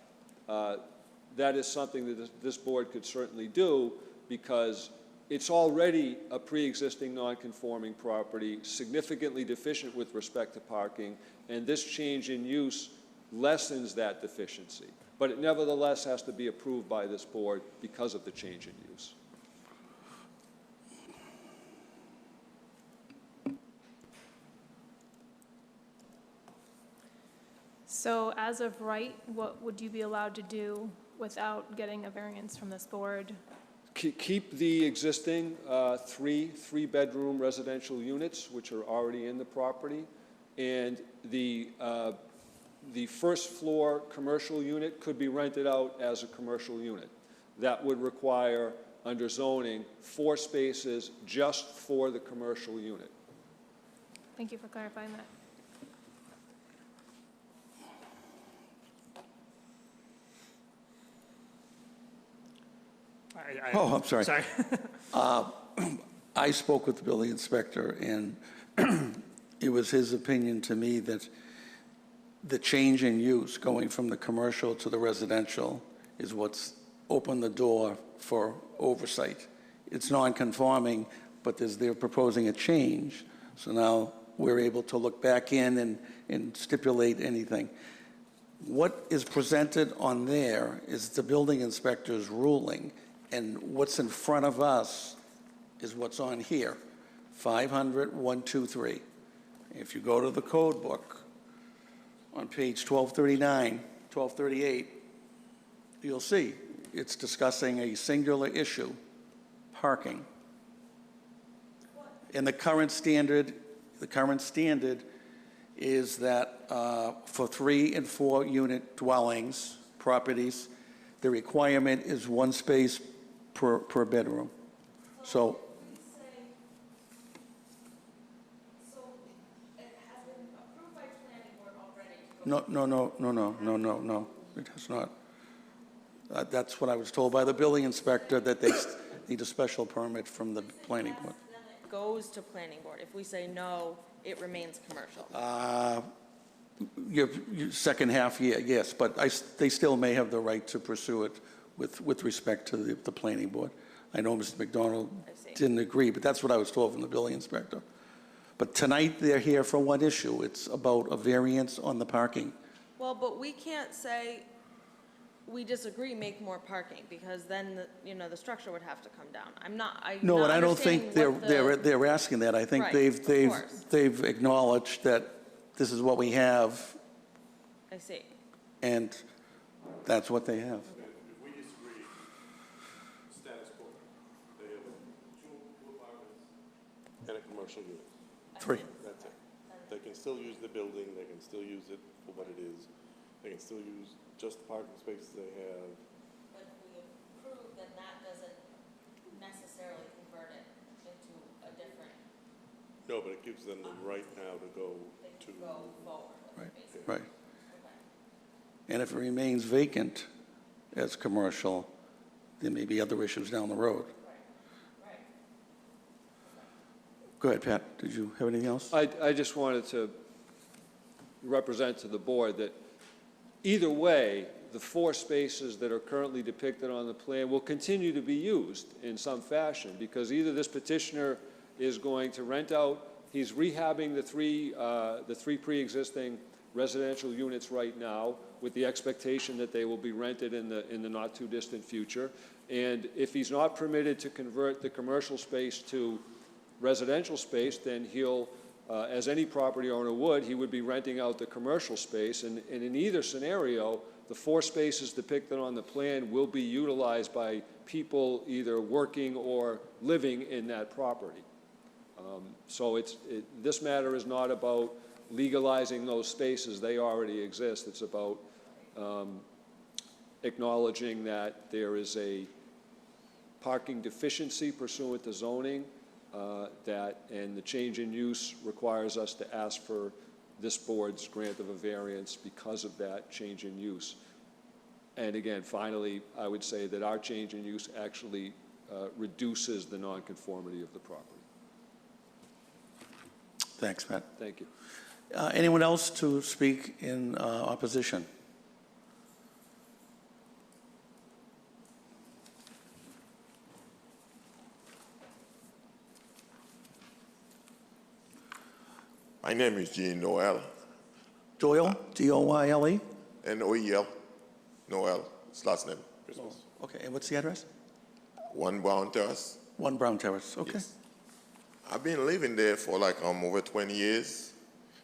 that is something that this board could certainly do, because it's already a pre-existing non-conforming property, significantly deficient with respect to parking, and this change in use lessens that deficiency. But it nevertheless has to be approved by this board because of the change in use. So as of right, what would you be allowed to do without getting a variance from this board? Keep the existing three-bedroom residential units, which are already in the property, and the first floor commercial unit could be rented out as a commercial unit. That would require, under zoning, 4 spaces just for the commercial unit. Thank you for clarifying that. Oh, I'm sorry. Sorry. I spoke with the building inspector, and it was his opinion to me that the change in use going from the commercial to the residential is what's opened the door for oversight. It's non-conforming, but they're proposing a change. So now we're able to look back in and stipulate anything. What is presented on there is the building inspector's ruling, and what's in front of us is what's on here, 500-123. If you go to the code book, on page 1239, 1238, you'll see it's discussing a singular issue, parking. And the current standard is that for 3 and 4 unit dwellings, properties, the requirement is 1 space per bedroom. So No, it has not. That's what I was told by the building inspector, that they need a special permit from the planning board. goes to planning board? If we say no, it remains commercial? Your second half, yeah, yes, but they still may have the right to pursue it with respect to the planning board. I know Mr. McDonald I see. didn't agree, but that's what I was told from the building inspector. But tonight, they're here for one issue. It's about a variance on the parking. Well, but we can't say, we disagree, make more parking, because then, the structure would have to come down. I'm not No, and I don't think understanding what they're asking that. I think Right, they've of course. they've acknowledged that this is what we have, I see. and that's what they have. If we disagree, status quo, they have two apartments and a commercial unit. 3. That's it. They can still use the building, they can still use it for what it is. They can still use just the parking spaces they have. But if we approve, then that doesn't necessarily convert it into a different, No, but it gives them the right now to go they to. can go forward with Right, it, basically. right. And if it remains vacant as commercial, there may be other issues down the road. Right. Go ahead, Pat. Did you have anything else? I just wanted to represent to the board that either way, the 4 spaces that are currently depicted on the plan will continue to be used in some fashion, because either this petitioner is going to rent out, he's rehabbing the three pre-existing residential units right now with the expectation that they will be rented in the not-too-distant future. And if he's not permitted to convert the commercial space to residential space, then he'll, as any property owner would, he would be renting out the commercial space. And in either scenario, the 4 spaces depicted on the plan will be utilized by people either working or living in that property. So this matter is not about legalizing those spaces. They already exist. It's about acknowledging that there is a parking deficiency pursuant to zoning, and the change in use requires us to ask for this board's grant of a variance because of that change in use. And again, finally, I would say that our change in use actually reduces the nonconformity of the property. Thanks, Pat. Thank you. Anyone else to speak in opposition? My name is Gene Noel, Doyle, D-O-Y-L-E? N-O-E-L, Noel, his last name. Okay, and what's the address? 1 Brown Terrace. 1 Brown Terrace, okay. Yes. I've been living there for like over 20 years,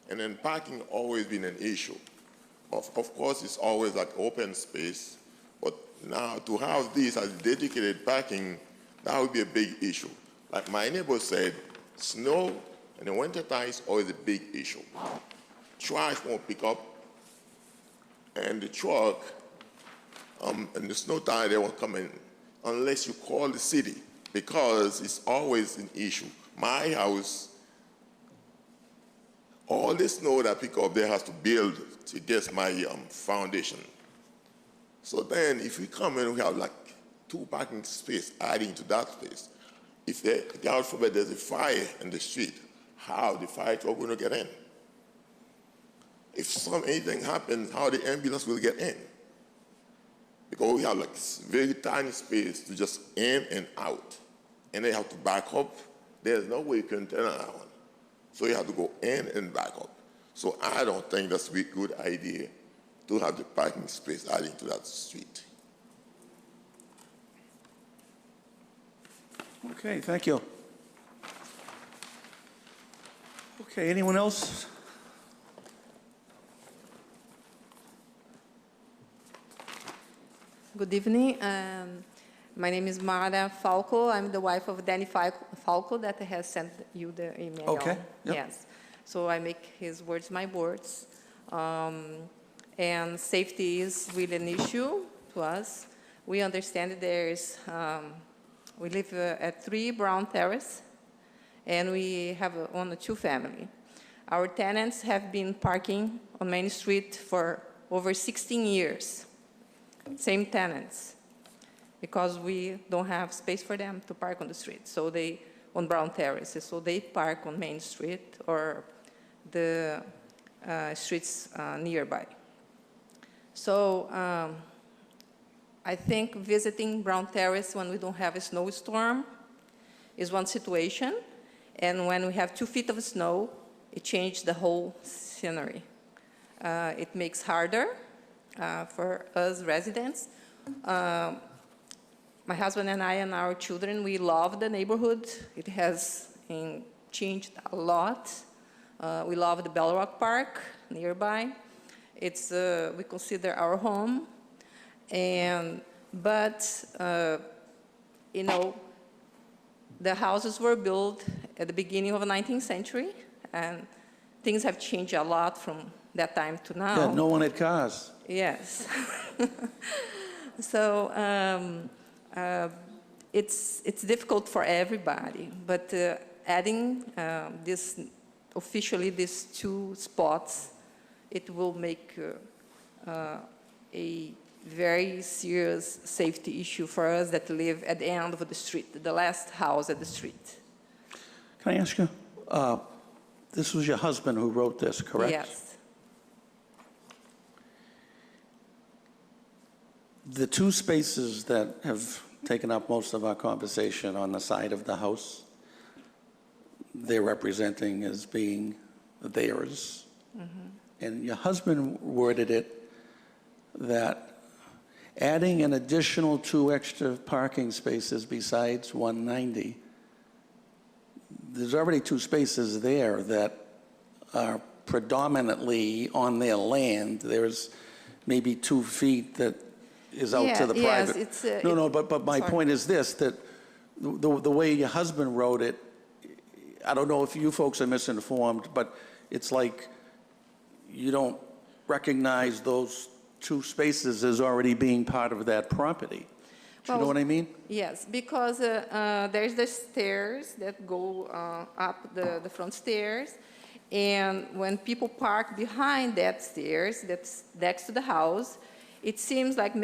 and then parking always been an issue. Of course, it's always like open space, but now to have this as dedicated parking, that would be a big issue. Like my neighbor said, snow in the wintertime is always a big issue. Trash won't pick up, and the truck, in the snow time, they won't come in unless you call the city, because it's always an issue. My house, all the snow that I pick up, they have to build to get my foundation. So then if we come in, we have like 2 parking spaces adding to that space. If God forbid there's a fire in the street, how the fire truck will get in? If anything happens, how the ambulance will get in? Because we have like very tiny space to just in and out. And they have to back up. There's no way you can turn around. So you have to go in and back up. So I don't think that's a good idea to have the parking space adding to that street. Okay, thank you. Okay, anyone else? Good evening. My name is Mara Falco. I'm the wife of Danny Falco that has sent you the email. Okay, yep. Yes. So I make his words my words. And safety is really an issue to us. We understand that we live at 3 Brown Terrace, and we have on a 2-family. Our tenants have been parking on Main Street for over 16 years. Same tenants, because we don't have space for them to park on the street. So they on Brown Terrace. So they park on Main Street or the streets nearby. So I think visiting Brown Terrace when we don't have a snowstorm is one situation. And when we have 2 feet of snow, it changes the whole scenery. It makes harder for us residents. My husband and I and our children, we love the neighborhood. It has changed a lot. We love the Bell Rock Park nearby. It's, we consider our home. But you know, the houses were built at the beginning of the 19th century, and things have changed a lot from that time to now. Yeah, no one had cars. Yes. So it's difficult for everybody, but adding officially these 2 spots, it will make a very serious safety issue for us that live at the end of the street, the last house at the street. Can I ask you, this was your husband who wrote this, correct? Yes. The 2 spaces that have taken up most of our conversation on the side of the house, they're representing as being theirs. Mm-hmm. And your husband worded it that adding an additional 2 extra parking spaces besides 190, there's already 2 spaces there that are predominantly on their land. There's maybe 2 feet that is out to the private. Yes, but my point is this, that the way your husband wrote it, I don't know if you folks are misinformed, but it's like you don't recognize those 2 spaces as already being part of that property. Do you know what I mean? Yes, because there's the stairs that go up the front stairs, and when people park behind that stairs that's next to the house, it seems like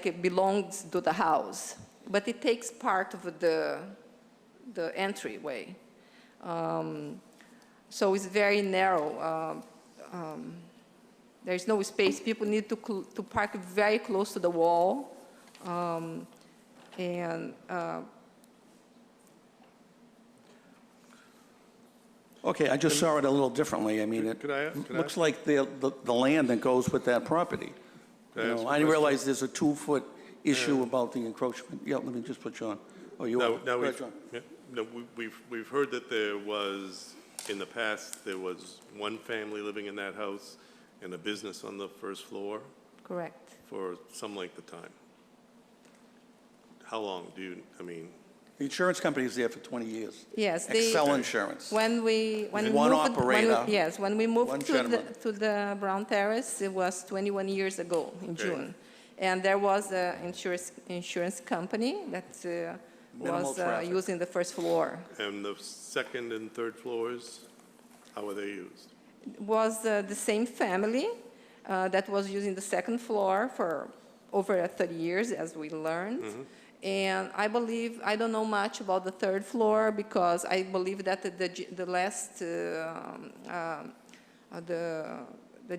it belongs to the house, but it takes part of the entryway. So it's very narrow. There's no space. People need to park very close to the wall. Okay, I just saw it a little differently. I mean, it looks like the land that goes with that property. I didn't realize there's a 2-foot issue about the encroachment. Yeah, let me just put you on. Oh, you are. Now Go ahead, John. we've heard that there was, in the past, there was one family living in that house and a business on the first floor Correct. for some length of time. How long do you, I mean? The insurance company is there for 20 years. Yes. Excel Insurance. When we One moved, operator, when we moved one to gentleman. the Brown Terrace, it was 21 years ago in June. And there was an insurance company that Minimal was traffic. using the first floor. And the second and third floors, how were they used? Was the same family that was using the second floor for over 30 years, as we learned. Mm-hmm. And I believe, I don't know much about the third floor because I believe that the last, the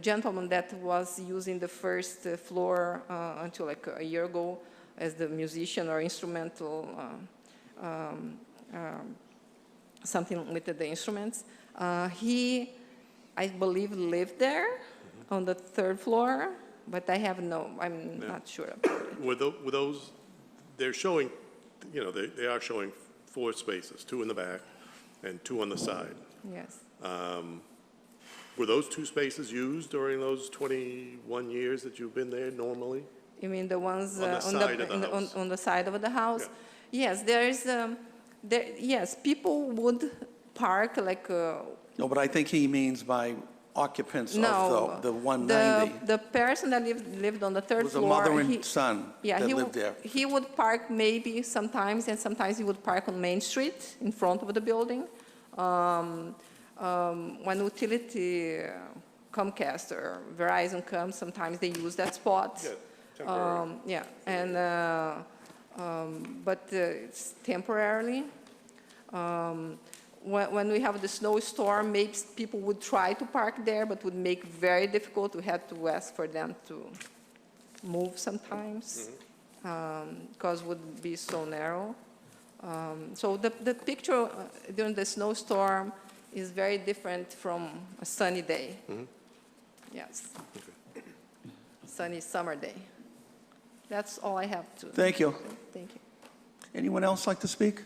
gentleman that was using the first floor until like a year ago as the musician or instrumental, something with the instruments, he, I believe, lived there on the third floor, but I'm not sure about it. Were those, they're showing, you know, they are showing 4 spaces, 2 in the back and 2 on the side. Yes. Were those 2 spaces used during those 21 years that you've been there normally? You mean the ones On the side of the house. on the side of the house? Yeah. Yes, there is, yes, people would park like, No, but I think he means by occupants no. of the 190. The person that lived on the third Was a floor. mother and son that lived there. He would park maybe sometimes, and sometimes he would park on Main Street in front of the building. When utility, Comcast or Verizon comes, sometimes they use that spot. Yeah, temporary. Yeah, and, but it's temporarily. When we have the snowstorm, maybe people would try to park there, but would make very difficult. We had to ask for them to move sometimes, because it would be so narrow. So the picture during the snowstorm is very different from a sunny day. Yes. Sunny summer day. That's all I have to. Thank you. Thank you. Anyone else like to speak?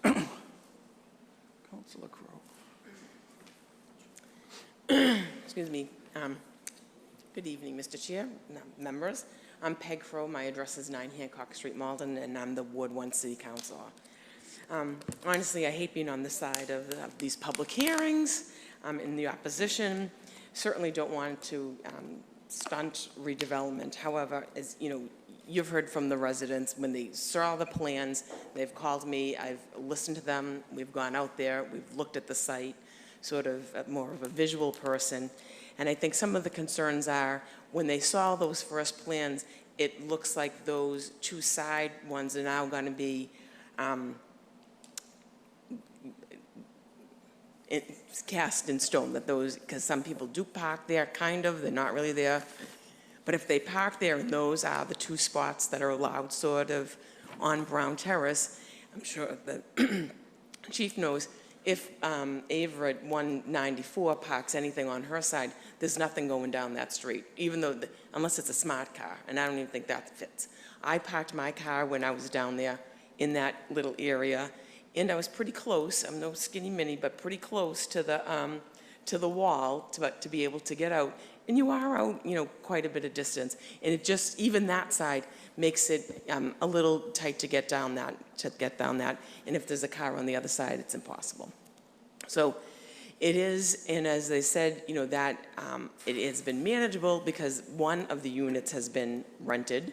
Councilor Crowe. Excuse me. Good evening, Mr. Chair, members. I'm Peg Crowe. My address is 9 Hancock Street, Malden, and I'm the Ward 1 City Councilor. Honestly, I hate being on this side of these public hearings. In the opposition, certainly don't want to stunt redevelopment. However, as you know, you've heard from the residents when they saw the plans. They've called me. I've listened to them. We've gone out there. We've looked at the site, sort of more of a visual person. And I think some of the concerns are when they saw those first plans, it looks like those two side ones are now going to be it's cast in stone, that those, because some people do park there, kind of, they're not really there. But if they park there and those are the two spots that are allowed sort of on Brown Terrace, I'm sure the chief knows if Ava at 194 parks anything on her side, there's nothing going down that street, even though, unless it's a smart car, and I don't even think that fits. I parked my car when I was down there in that little area, and I was pretty close. I'm no skinny mini, but pretty close to the wall to be able to get out. And you are out, you know, quite a bit of distance. And it just, even that side makes it a little tight to get down that. And if there's a car on the other side, it's impossible. So it is, and as they said, you know, that it has been manageable because one of the units has been rented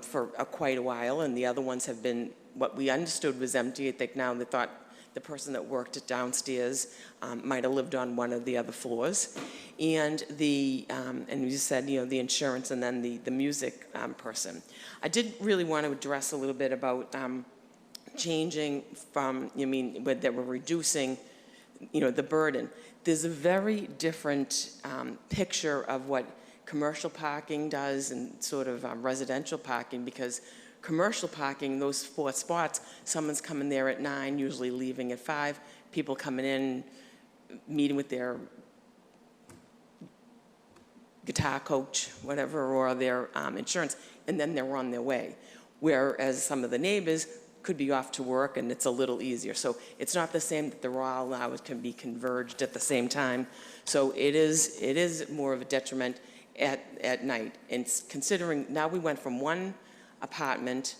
for quite a while, and the other ones have been, what we understood was empty. I think now they thought the person that worked it downstairs might have lived on one of the other floors. And and you said, you know, the insurance and then the music person. I did really want to address a little bit about changing from, that we're reducing, you know, the burden. There's a very different picture of what commercial parking does and sort of residential parking, because commercial parking, those 4 spots, someone's coming there at 9, usually leaving at 5, people coming in, meeting with their guitar coach, whatever, or their insurance, and then they're on their way. Whereas some of the neighbors could be off to work and it's a little easier. So it's not the same that they're all now, it can be converged at the same time. So it is more of a detriment at night. And considering now we went from one apartment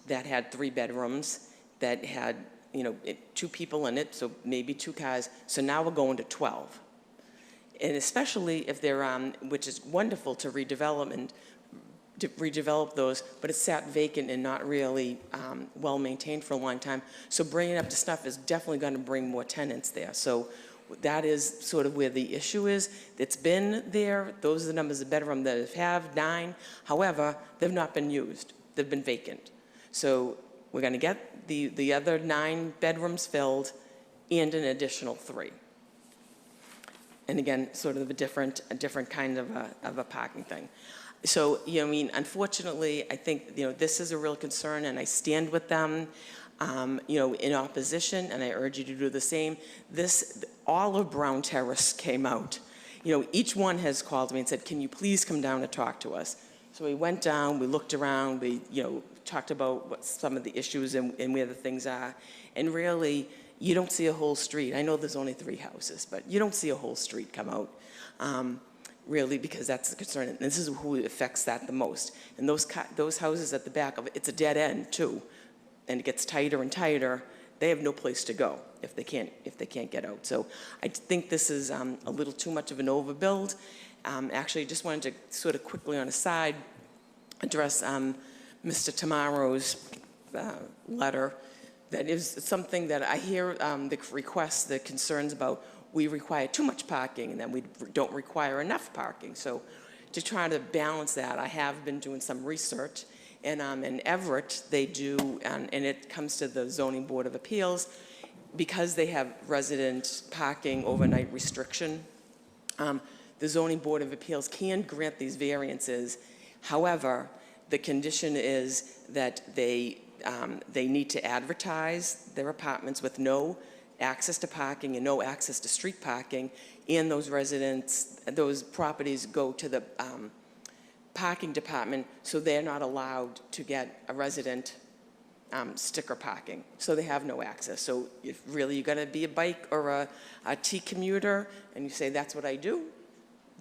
that had 3 bedrooms, that had, you know, 2 people in it, so maybe 2 cars. So now we're going to 12. And especially if they're, which is wonderful to redevelop those, but it's sat vacant and not really well maintained for a long time. So bringing it up to snuff is definitely going to bring more tenants there. So that is sort of where the issue is. It's been there. Those are the numbers of bedroom that have 9. However, they've not been used. They've been vacant. So we're going to get the other 9 bedrooms filled and an additional 3. And again, sort of a different kind of a parking thing. So, you know, unfortunately, I think, you know, this is a real concern, and I stand with them, you know, in opposition, and I urge you to do the same. All of Brown Terrace came out. You know, each one has called me and said, can you please come down and talk to us? So we went down, we looked around, we, you know, talked about what some of the issues and where the things are. And really, you don't see a whole street. I know there's only 3 houses, but you don't see a whole street come out, really, because that's the concern. And this is who affects that the most. And those houses at the back of it, it's a dead end too. And it gets tighter and tighter. They have no place to go if they can't get out. So I think this is a little too much of an overbuild. Actually, I just wanted to sort of quickly on a side address Mr. Tamaro's letter. That is something that I hear the requests, the concerns about we require too much parking and that we don't require enough parking. So to try to balance that, I have been doing some research, And in Everett, they do, and it comes to the Zoning Board of Appeals, because they have resident parking overnight restriction, the Zoning Board of Appeals can grant these variances. However, the condition is that they need to advertise their apartments with no access to parking and no access to street parking, and those properties go to the parking department, so they're not allowed to get a resident sticker parking, so they have no access. So if really you're gonna be a bike or a T-commuter, and you say, that's what I do,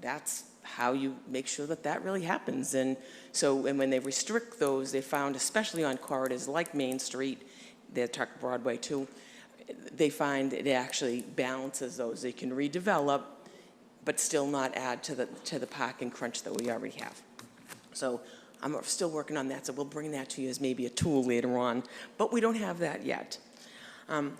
that's how you make sure that that really happens. And so, and when they restrict those, they found, especially on corridors like Main Street, they're talking Broadway too, they find it actually balances those. They can redevelop, but still not add to the parking crunch that we already have. So I'm still working on that, so we'll bring that to you as maybe a tool later on, but we don't have that yet.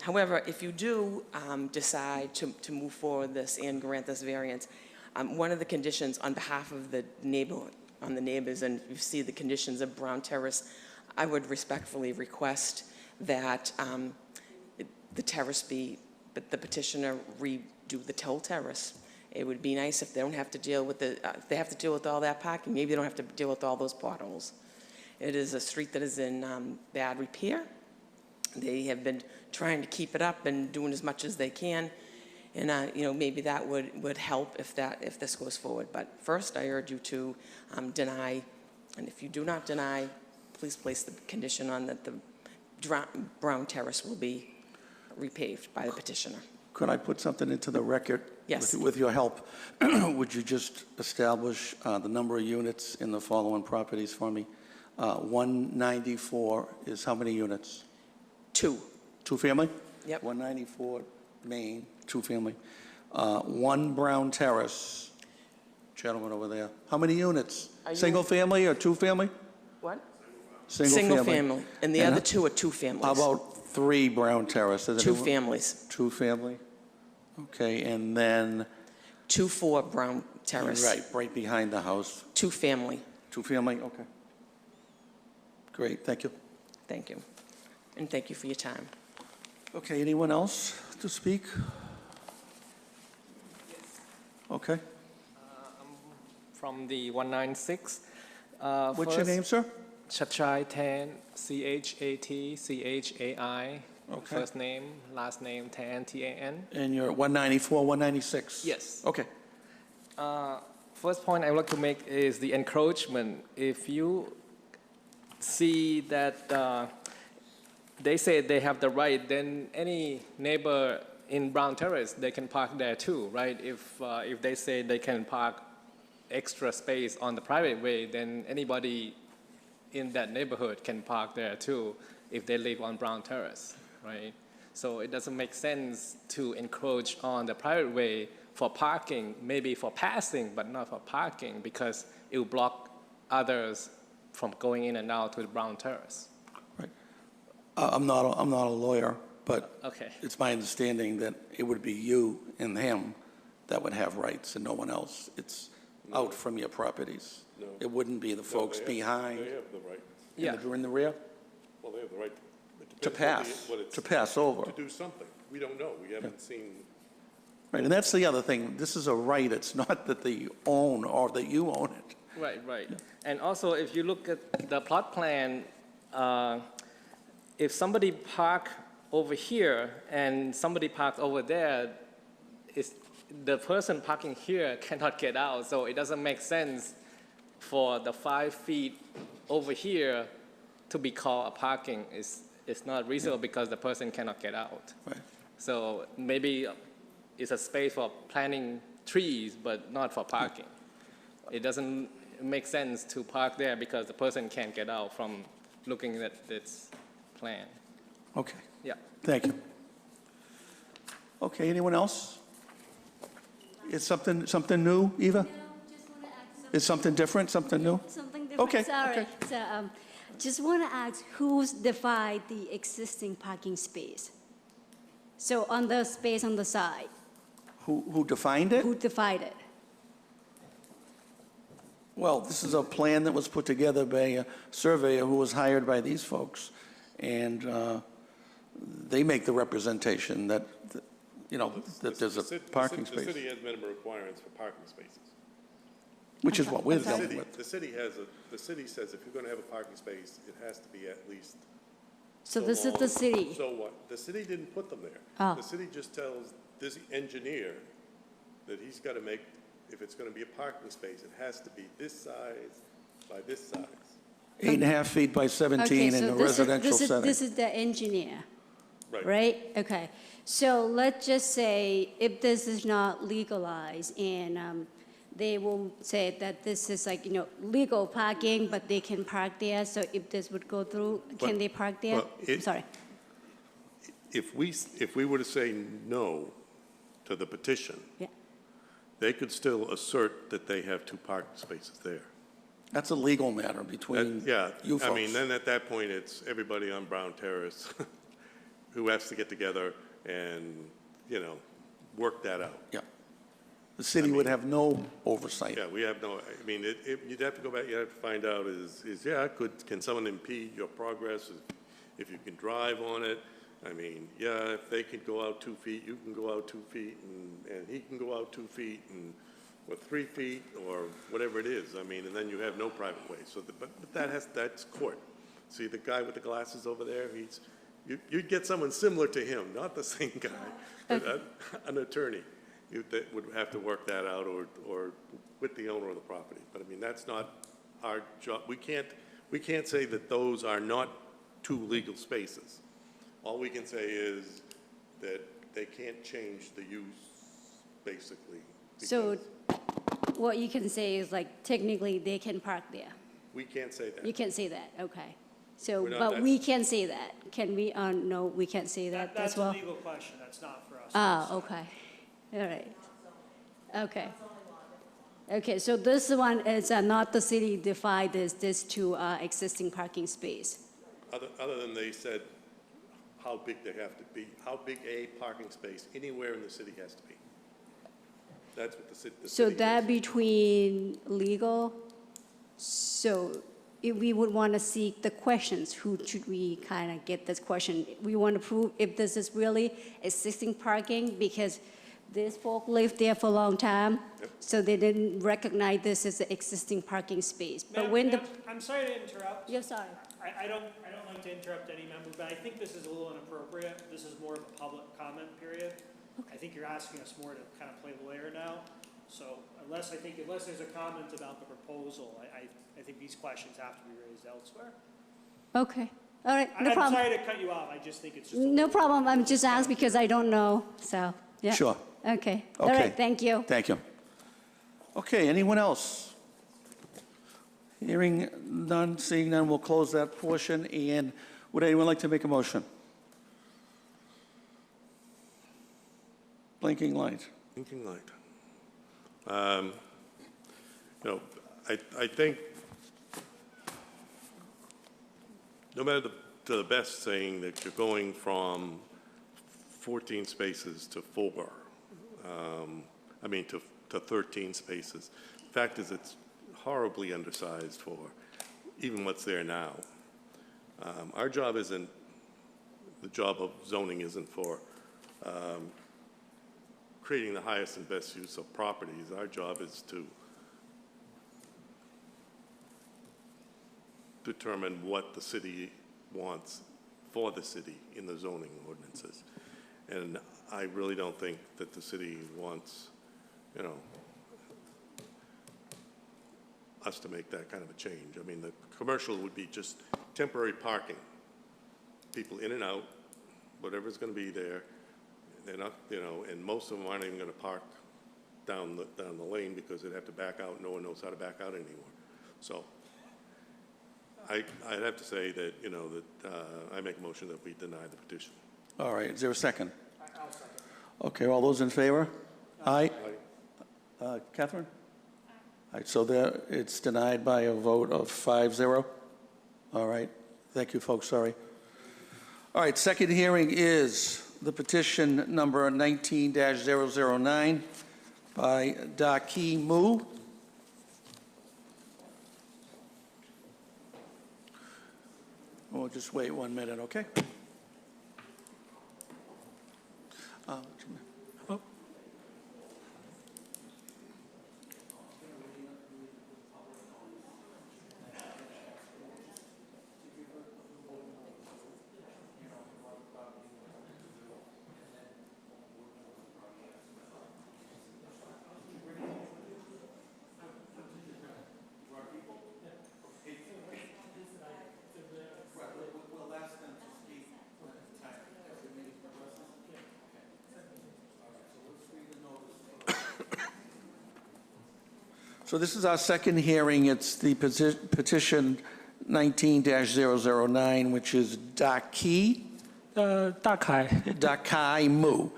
However, if you do decide to move forward this and grant this variance, one of the conditions on behalf of the neighborhood, on the neighbors, and you see the conditions of Brown Terrace, I would respectfully request that the terrace be, but the petitioner redo the whole terrace. It would be nice if they don't have to deal with if they have to deal with all that parking, maybe they don't have to deal with all those potholes. It is a street that is in bad repair. They have been trying to keep it up and doing as much as they can. And you know, maybe that would help if this goes forward. But first, I urge you to deny, and if you do not deny, please place the condition on that the Brown Terrace will be repaved by the petitioner. Could I put something into the record? Yes. With your help, would you just establish the number of units in the following properties for me? 194 is how many units? 2. Two-family? Yep. 194 Main, two-family. 1 Brown Terrace, gentleman over there. How many units? Single-family or two-family? What? Single family. And the other 2 are 2 families. How about 3 Brown Terrace? 2 families. Two-family? Okay, and then... 24 Brown Terrace. Right behind the house. 2 family. Two-family, okay. Great, thank you. Thank you. And thank you for your time. Okay, anyone else to speak? I'm Okay. from the 196. What's your name, sir? Chatchai Tan, Chatchai. Okay. First name, last name Tan, Tan. And you're 194, 196? Yes. Okay. First point I would like to make is the encroachment. If you see that they say they have the right, then any neighbor in Brown Terrace, they can park there too, right? If they say they can park extra space on the private way, then anybody in that neighborhood can park there too if they live on Brown Terrace, right? So it doesn't make sense to encroach on the private way for parking, maybe for passing, but not for parking, because it will block others from going in and out to the Brown Terrace. Right. I'm not a lawyer, but Okay. it's my understanding that it would be you and him that would have rights and no one else. It's out from your properties. No. It wouldn't be the folks behind. They have the right, In the rear? well, they have the right. To pass, to pass over. To do something. We don't know. We haven't seen. Right, and that's the other thing. This is a right. It's not that they own or that you own it. Right. And also, if you look at the plot plan, if somebody park over here and somebody parks over there, the person parking here cannot get out. So it doesn't make sense for the 5 feet over here to be called a parking. It's not reasonable because the person cannot get out. Right. So maybe it's a space for planting trees, but not for parking. It doesn't make sense to park there because the person can't get out from looking at this plan. Okay, Yeah. thank you. Okay, anyone else? Is something new, Eva? No, just want to ask Is something different, something new? something different. Okay, Sorry. okay. So, just want to ask, who's divided the existing parking space? So on the space on the side, Who defined it? who divided? Well, this is a plan that was put together by a surveyor who was hired by these folks, and they make the representation that, you know, that there's a parking The space, city has minimum requirements for parking spaces. which is what we're The dealing city, with. the city says if you're gonna have a parking space, it has to be at least. So this is the city. So what? The city didn't put them there. Oh. The city just tells this engineer that he's gotta make, if it's gonna be a parking space, it has to be this size by this size. 8.5 feet by 17 in a residential setting. This is the engineer, Right. right? Okay. So let's just say if this is not legalized and they will say that this is like, you know, legal parking, but they can park there. So if this would go through, can But- they park there? well, I'm sorry. If we were to say no to the petition, Yeah. they could still assert that they have 2 parking spaces there. That's a legal matter between Yeah, you folks. I mean, then at that point, it's everybody on Brown Terrace who has to get together and, you know, work that out. Yeah. The city would have no oversight. Yeah, we have no, I mean, you'd have to go back, you have to find out can someone impede your progress if you can drive on it? I mean, yeah, if they could go out 2 feet, you can go out 2 feet, and he can go out 2 feet, or 3 feet, or whatever it is. I mean, and then you have no private way. So, but that's court. See the guy with the glasses over there? You'd get someone similar to him, not the same guy, but an attorney. That would have to work that out, or with the owner of the property. But I mean, that's not our job. We can't say that those are not 2 legal spaces. All we can say is that they can't change the use, basically. So because what you can say is like technically they can park there. we can't say that. You can't say that, okay. So, We're not- but that's- we can say that. Can we, no, we can't say that as well? That's a legal question, that's not for us. Ah, okay. All right. Okay. Okay, so this one is not the city divide this 2 existing parking space. Other than they said how big they have to be, how big a parking space anywhere in the city has to be. That's what the city. So that between legal, so if we would want to seek the questions, who should we kind of get this question? We want to prove if this is really existing parking because these folk lived there for a long time, so they didn't recognize this as an existing parking space. But when the, I'm sorry to interrupt. you're sorry. I don't like to interrupt any member, but I think this is a little inappropriate. This is more of a public comment period. I think you're asking us more to kind of play lawyer now. So unless there's a comment about the proposal, I think these questions have to be raised elsewhere. Okay, all right, no I'm problem. sorry to cut you off. I just think it's just. No problem, I'm just asking because I don't know, so, yeah. Sure. Okay, all Okay. right, thank you. Thank you. Okay, anyone else? Hearing none, seeing none, we'll close that portion. And would anyone like to make a motion? Blinking light. Thinking light. You know, I think no matter the best saying that you're going from 14 spaces to 4, to 13 spaces. The fact is, it's horribly undersized for even what's there now. Our job isn't, the job of zoning isn't for creating the highest and best use of properties. Our job is to determine what the city wants for the city in the zoning ordinances. And I really don't think that the city wants, you know, us to make that kind of a change. I mean, the commercial would be just temporary parking. People in and out, whatever's going to be there. They're not, you know, and most of them aren't even going to park down the lane because they'd have to back out. No one knows how to back out anymore. So I'd have to say that, you know, that I make a motion that we deny the petition. All right, is there a second? I'll second. Okay, all those in favor? Aye. Catherine? All right, so there, it's denied by a vote of 5-0. All right, thank you, folks, sorry. All right, second hearing is the petition number 19-009 by Daki Mu. We'll just wait 1 minute, okay? So this is our second hearing. It's the petition 19-009, which is Daki, 大凯 Dakai Mu,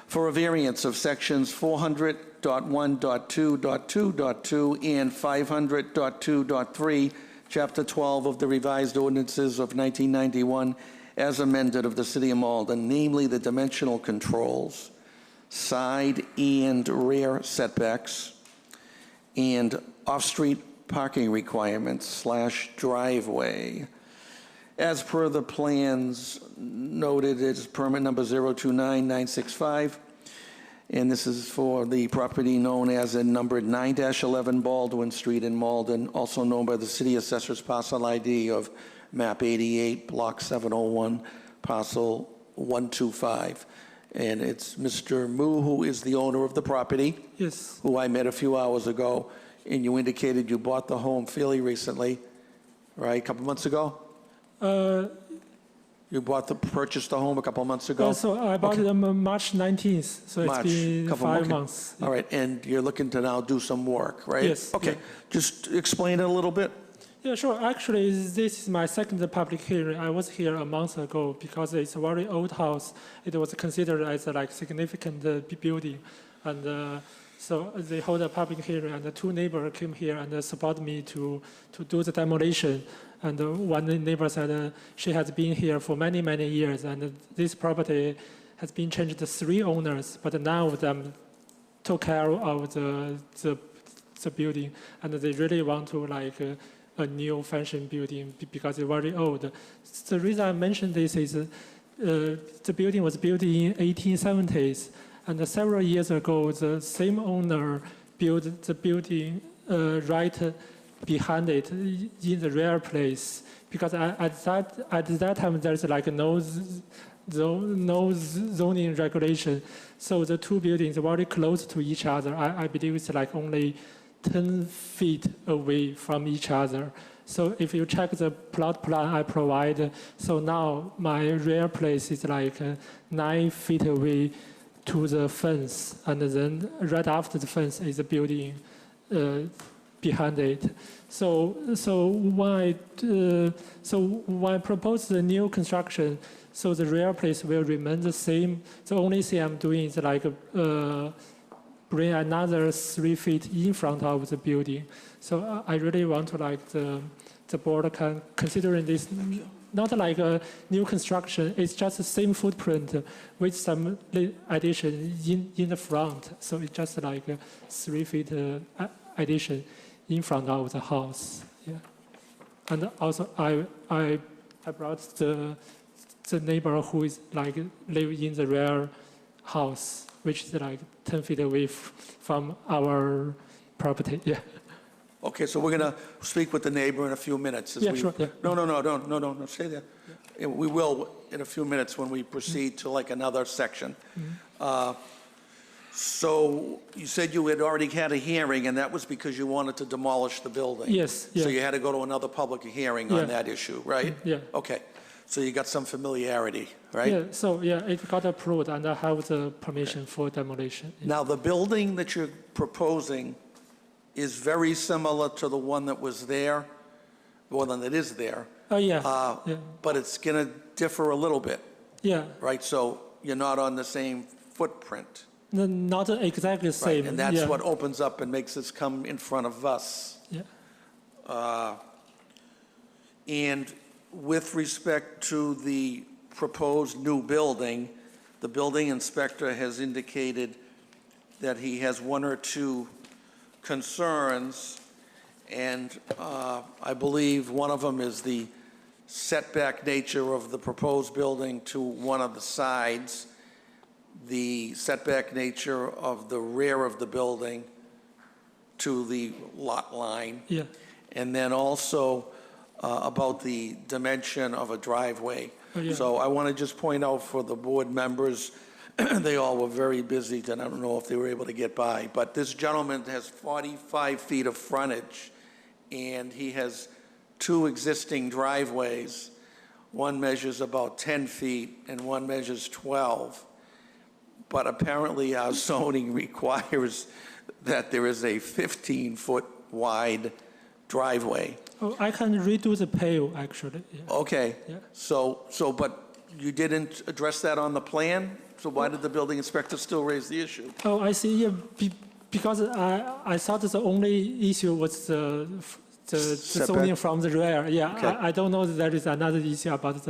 for a variance of sections 400.1.2.2.2 and 500.2.3, Chapter 12 of the Revised Ordinances of 1991, as amended of the City of Malden, namely the dimensional controls, side and rear setbacks, and off-street parking requirements / driveway. As per the plans noted, it's permit number 029965, and this is for the property known as in numbered 9-11 Baldwin Street in Malden, also known by the City Assessor's parcel ID of map 88, block 701, parcel 125. And it's Mr. Mu, who is the owner of the property, Yes. who I met a few hours ago, and you indicated you bought the home fairly recently, right, a couple months ago? You purchased the home a couple months ago? So I bought it on March 19th, so March, it's been couple 5 okay. months. All right, and you're looking to now do some work, right? Yes, Okay, yeah. just explain it a little bit. Yeah, sure. Actually, this is my second public hearing. I was here a month ago because it's a very old house. It was considered as a significant building, and so they hold a public hearing, and the two neighbors came here and supported me to do the demolition. And one neighbor said she has been here for many, many years, and this property has been changed to 3 owners, but none of them took care of the building, and they really want to a new fashion building because it's very old. The reason I mentioned this is the building was built in 1870s, and several years ago, the same owner built the building right behind it in the rear place, because at that time there's no zoning regulation, so the two buildings are very close to each other. I believe it's only 10 feet away from each other. So if you check the plot plan I provide, so now my rear place is 9 feet away to the fence, and then right after the fence is a building behind it. So when I propose the new construction, so the rear place will remain the same. The only thing I'm doing is bring another 3 feet in front of the building. So I really want to the board can consider this not like a new construction. It's just the same footprint with some addition in the front. So it's just a 3 feet addition in front of the house. Yeah. And also I brought the neighbor who is live in the rear house, which is 10 feet away from our property. Yeah. Okay, so we're going to speak with the neighbor in a few minutes. Yeah, sure. Yeah. No, stay there. Yeah. We will in a few minutes when we proceed to another section. So you said you had already had a hearing, and that was because you wanted to demolish the building. Yes. Yeah. So you had to go to another public hearing on that issue, right? Yeah. Okay. So you got some familiarity, right? Yeah. So it got approved, and I have the permission for demolition. Yeah. Now, the building that you're proposing is very similar to the one that was there, the one that is there. Oh, yeah. Yeah. But it's going to differ a little bit, Yeah. right? So you're not on the same footprint. Not exactly the same. Right? And that's yeah. what opens up and makes us come in front of us. Yeah. And with respect to the proposed new building, the building inspector has indicated that he has 1 or 2 concerns, and I believe one of them is the setback nature of the proposed building to one of the sides, the setback nature of the rear of the building to the lot line, Yeah. and then also about the dimension of a driveway. Oh, yeah. So I want to just point out for the board members, they all were very busy, and I don't know if they were able to get by, but this gentleman has 45 feet of frontage, and he has two existing driveways. One measures about 10 feet, and one measures 12. But apparently our zoning requires that there is a 15-foot wide driveway. Oh, I can redo the pale, actually. Yeah. Okay. Yeah. So, but you didn't address that on the plan? So why did the building inspector still raise the issue? Oh, I see. Yeah, because I thought the only issue was the zoning from the rear. Yeah, Okay. I don't know that there is another issue about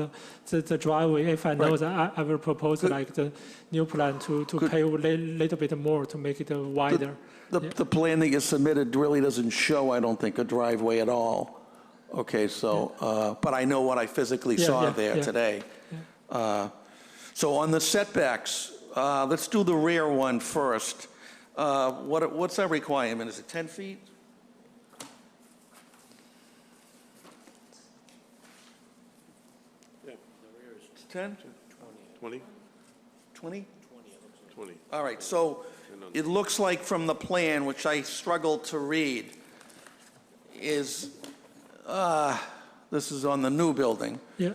the driveway. If I know Right. that, I will propose like the new plan to pave a little bit more to make it wider. The plan that you submitted really doesn't show, I don't think, a driveway at all. Okay, so, but I know what I physically saw there today. So on the setbacks, let's do the rear one first. What's our requirement? Is it 10 feet? Yeah, 10? 20? 20? 20. All right, so it looks like from the plan, which I struggled to read, is, this is on the new building. Yeah.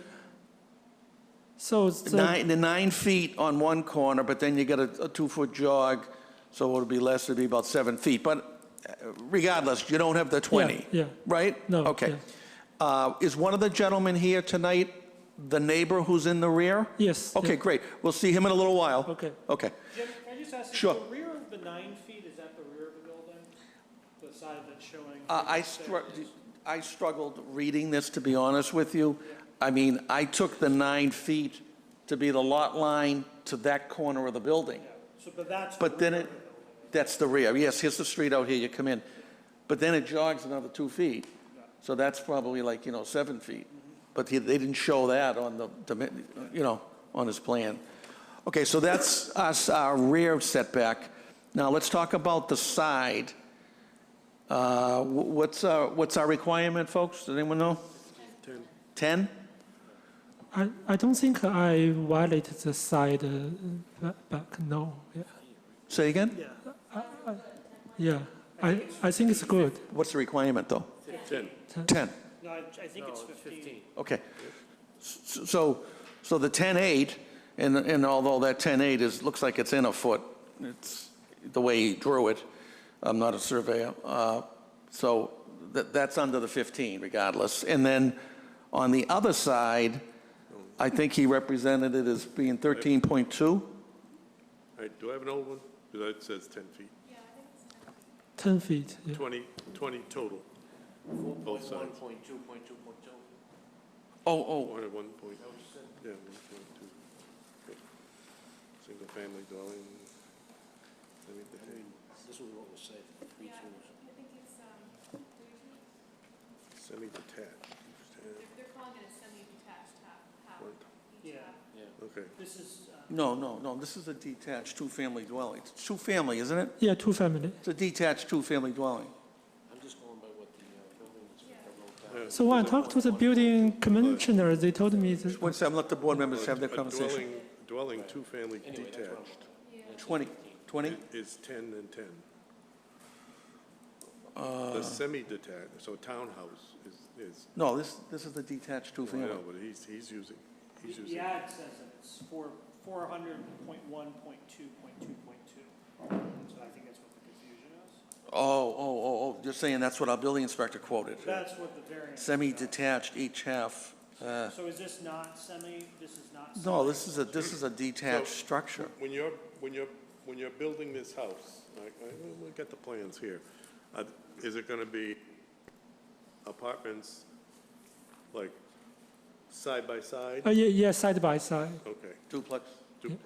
So The 9 feet on one corner, but then you get a 2-foot jog, so it'll be less, it'll be about 7 feet. But regardless, you don't have the 20, Yeah. right? No, Okay. Is one of the gentlemen here tonight the neighbor who's in the rear? Yes. Okay, great. We'll see him in a little while. Okay. Okay. Jim, can I just ask, Sure. the rear of the 9 feet, is that the rear of the building? The side that's showing? I struggled reading this, to be honest with you. I mean, I took the 9 feet to be the lot line to that corner of the building. So, but that's. But the then rear it, of the building. that's the rear. Yes, here's the street out here, you come in. But then it jogs another 2 feet. So that's probably like, 7 feet. But they didn't show that on on his plan. Okay, so that's our rear setback. Now, let's talk about the side. What's our requirement, folks? Does anyone know? 10? I don't think I violated the side back. No. Yeah. Say again? Yeah. I think it's good. What's the requirement, though? 10. 10. No, I think it's 15. Okay. So the 10.8, and although that 10.8 looks like it's in a foot, it's the way he drew it. I'm not a surveyor. So that's under the 15 regardless. And then on the other side, I think he represented it as being 13.2. All right, do I have an old one? Because it says 10 feet. 10 feet. Yeah. 20 total, both sides. Oh, 1 point, yeah, 1.2. Single family dwelling. This was what was said, 3 tours. Semi-detached. They're calling it a semi-detached house. Yeah, Okay. this is, no, this is a detached two-family dwelling. It's two-family, isn't it? Yeah, 2 family. It's a detached two-family dwelling. I'm just going by what the building inspector wrote down. So when I talked to the building commissioner, they told me that. One second, let the board members have their A conversation. dwelling two-family detached 20? is 10 and 10. The semi-detached, so townhouse is, No, this is the detached I two-family. know, but he's using, the ad says that it's 400.1.2.2.2. So I think that's what the confusion is. Oh, you're saying that's what our building inspector quoted? That's what the variance. is. Semi-detached, each half. So is this not this is not? No, this is a detached structure. when you're building this house, we'll get the plans here. Is it gonna be apartments, like, side by side? Yeah, side by side. Okay, Duplex? duplex,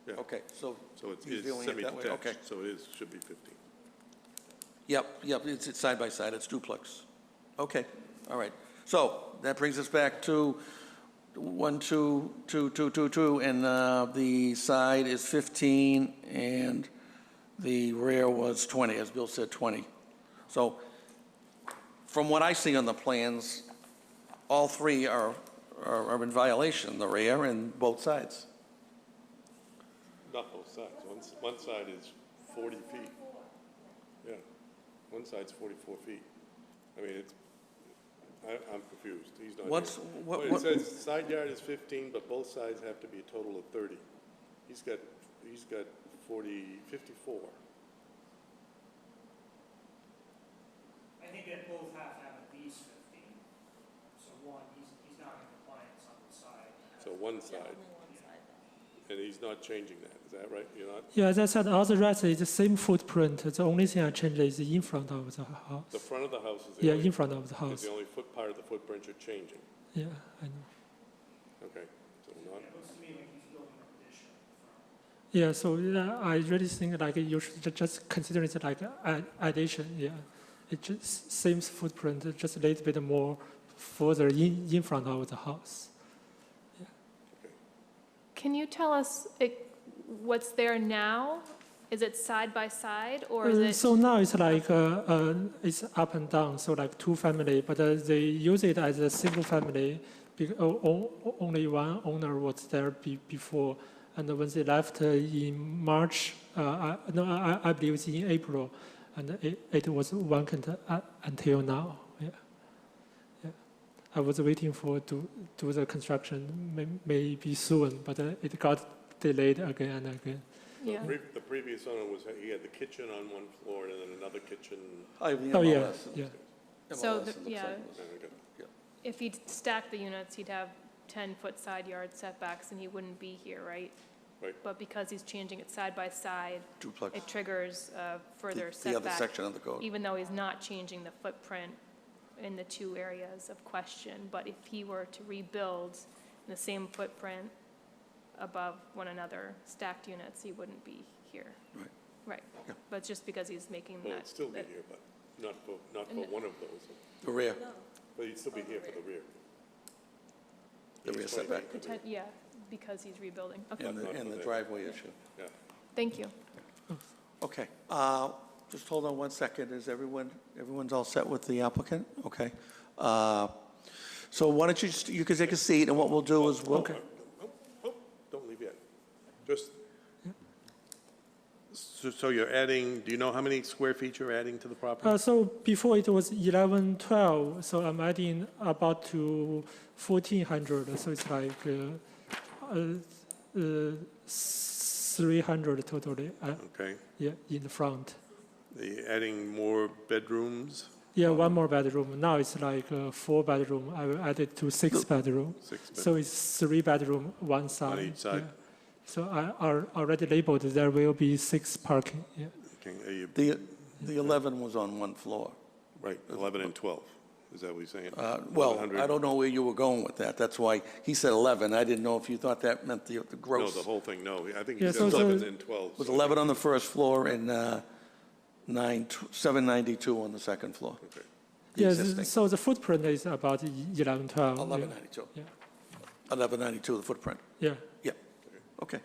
yeah. Okay, so So it's he's viewing it that way, okay. semi-detached, so it should be 15. Yep, it's side by side, it's duplex. Okay, all right. So that brings us back to 1, 2, 2, 2, 2, 2, and the side is 15, and the rear was 20, as Bill said, 20. So from what I see on the plans, all three are in violation, the rear and both sides. Not both sides. One side is 40 feet. Yeah, one side's 44 feet. I mean, I'm confused. He's not here. It says side yard is 15, but both sides have to be a total of 30. He's got 54. I think that both have to have at least 15. So one, he's not in compliance on the side. So one side. And he's not changing that, is that right? You're not? Yeah, as I said, all the rest is the same footprint. The only thing I changed is in front of the house. The front of the house is in front of the house. Is the only part of the footprint you're changing. Yeah, I know. Okay, so not. It looks to me like he's building an addition in front. Yeah, so I really think like you should just consider it like addition. Yeah, it just same footprint, just a little bit more further in front of the house. Can you tell us what's there now? Is it side by side, or is it? So now it's like it's up and down, so like two family, but they use it as a single family. Only one owner was there before, and when they left in March, I believe it's in April, and it was vacant until now. Yeah. I was waiting for to do the construction maybe soon, but it got delayed again and again. Yeah. The previous owner he had the kitchen on one floor and then another kitchen. Oh yeah, yeah. So if he'd stack the units, he'd have 10-foot side yard setbacks, and he wouldn't be here, right? Right. But because he's changing it side by side, Duplex. it triggers further The setback. other section of the code. Even though he's not changing the footprint in the two areas of question. But if he were to rebuild in the same footprint above one another, stacked units, he wouldn't be here. Right. Right. Yeah. But just because he's making Well, that. he'd still be here, but not for one of those. The rear, But he'd still be here for the rear. the rear setback, Yeah, because he's rebuilding. Okay, and the driveway issue. Yeah. thank you. Okay, just hold on one second. Is everyone's all set with the applicant? Okay. So why don't you can take a seat, and what we'll do is we'll. Okay. Don't leave yet. Just, so you're adding, do you know how many square feet you're adding to the property? So before it was 1112, so I'm adding about to 1400, so it's like 300 totally. Okay. Yeah, in the front. Are you adding more bedrooms? Yeah, one more bedroom. Now it's like 4 bedroom. I will add it to 6 bedroom. So it's 3 bedroom, one side. On each side? Yeah. So I already labeled there will be 6 parking. Yeah. Okay. The 11 was on one floor. Right, 11 and 12. Is that what you're saying? Well, 1100? I don't know where you were going with that. That's why he said 11. I didn't know if you thought that meant the No, gross. the whole thing, no. I think Yeah, he said so- 11 and 12. It was 11 on the first floor and 792 on the second floor. Okay. The Yes, existing. so the footprint is about 1112. 1192. Yeah. 1192, the footprint. Yeah. Yeah, okay.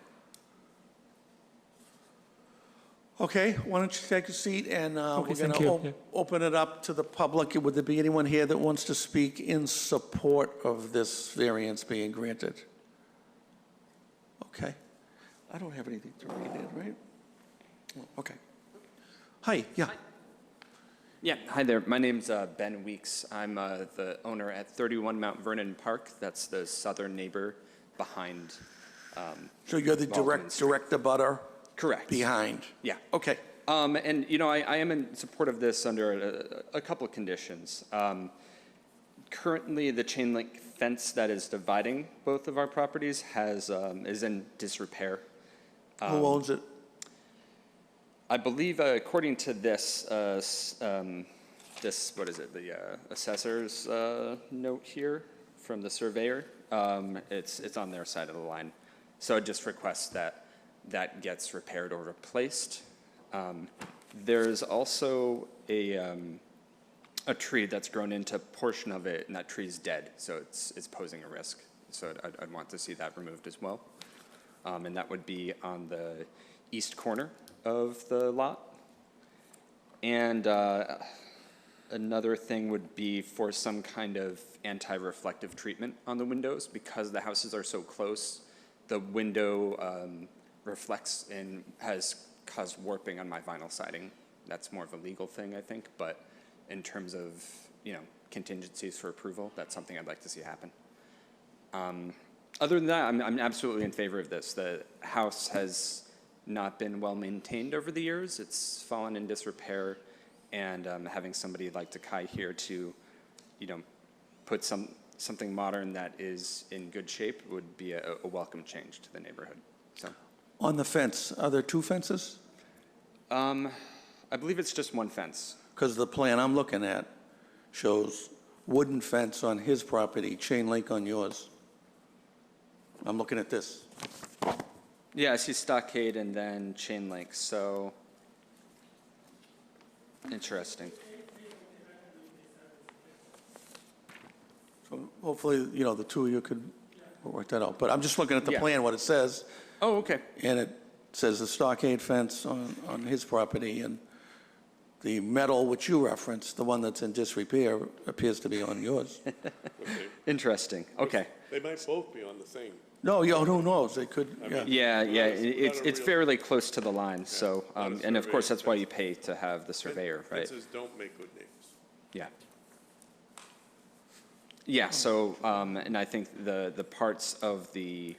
Okay, why don't you take a seat, and Okay, we're thank going you. to Yeah. open it up to the public. Would there be anyone here that wants to speak in support of this variance being granted? Okay. I don't have anything to read in, right? Okay. Hi, yeah. Yeah, hi there. My name's Ben Weeks. I'm the owner at 31 Mount Vernon Park. That's the southern neighbor behind. So you're the Baldwin Street. direct abutter? Correct. Behind? Yeah. Okay. And, you know, I am in support of this under a couple of conditions. Currently, the chain link fence that is dividing both of our properties is in disrepair. Who owns it? I believe, according to this, what is it, the assessor's note here from the surveyor, it's on their side of the line. So I just request that gets repaired or replaced. There's also a tree that's grown into a portion of it, and that tree's dead, so it's posing a risk. So I'd want to see that removed as well. And that would be on the east corner of the lot. And another thing would be for some kind of anti-reflective treatment on the windows. Because the houses are so close, the window reflects and has caused warping on my vinyl siding. That's more of a legal thing, I think, but in terms of, you know, contingencies for approval, that's something I'd like to see happen. Other than that, I'm absolutely in favor of this. The house has not been well maintained over the years. It's fallen in disrepair, and having somebody like Takai here to, you know, put something modern that is in good shape would be a welcome change to the neighborhood. So, On the fence, are there two fences? I believe it's just one fence. Because the plan I'm looking at shows wooden fence on his property, chain link on yours. I'm looking at this. Yeah, I see stockade and then chain link, so interesting. So hopefully, you know, the two of you could work that out. But I'm just looking at the Yeah. plan, what it says. Oh, okay. And it says a stockade fence on his property, and the metal which you referenced, the one that's in disrepair, appears to be on yours. Interesting. Okay. They might both be on the same. No, yeah, who knows? They could, yeah. Yeah, yeah. Not a It's real- fairly close to the line. So, not a and of course, surveyor that's why fence. you pay to have the surveyor, right? Fences don't make good neighbors. Yeah. Yeah. So, and I think the parts of the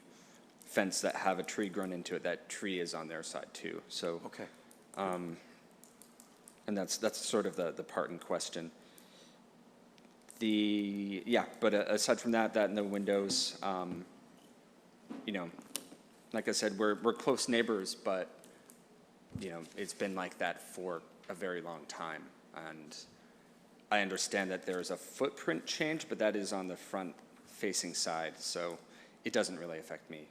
fence that have a tree grown into it, that tree is on their side too. So, Okay. and that's sort of the part in question. But aside from that and the windows, you know, like I said, we're close neighbors, but you know, it's been like that for a very long time. And I understand that there's a footprint change, but that is on the front facing side, so it doesn't really affect me.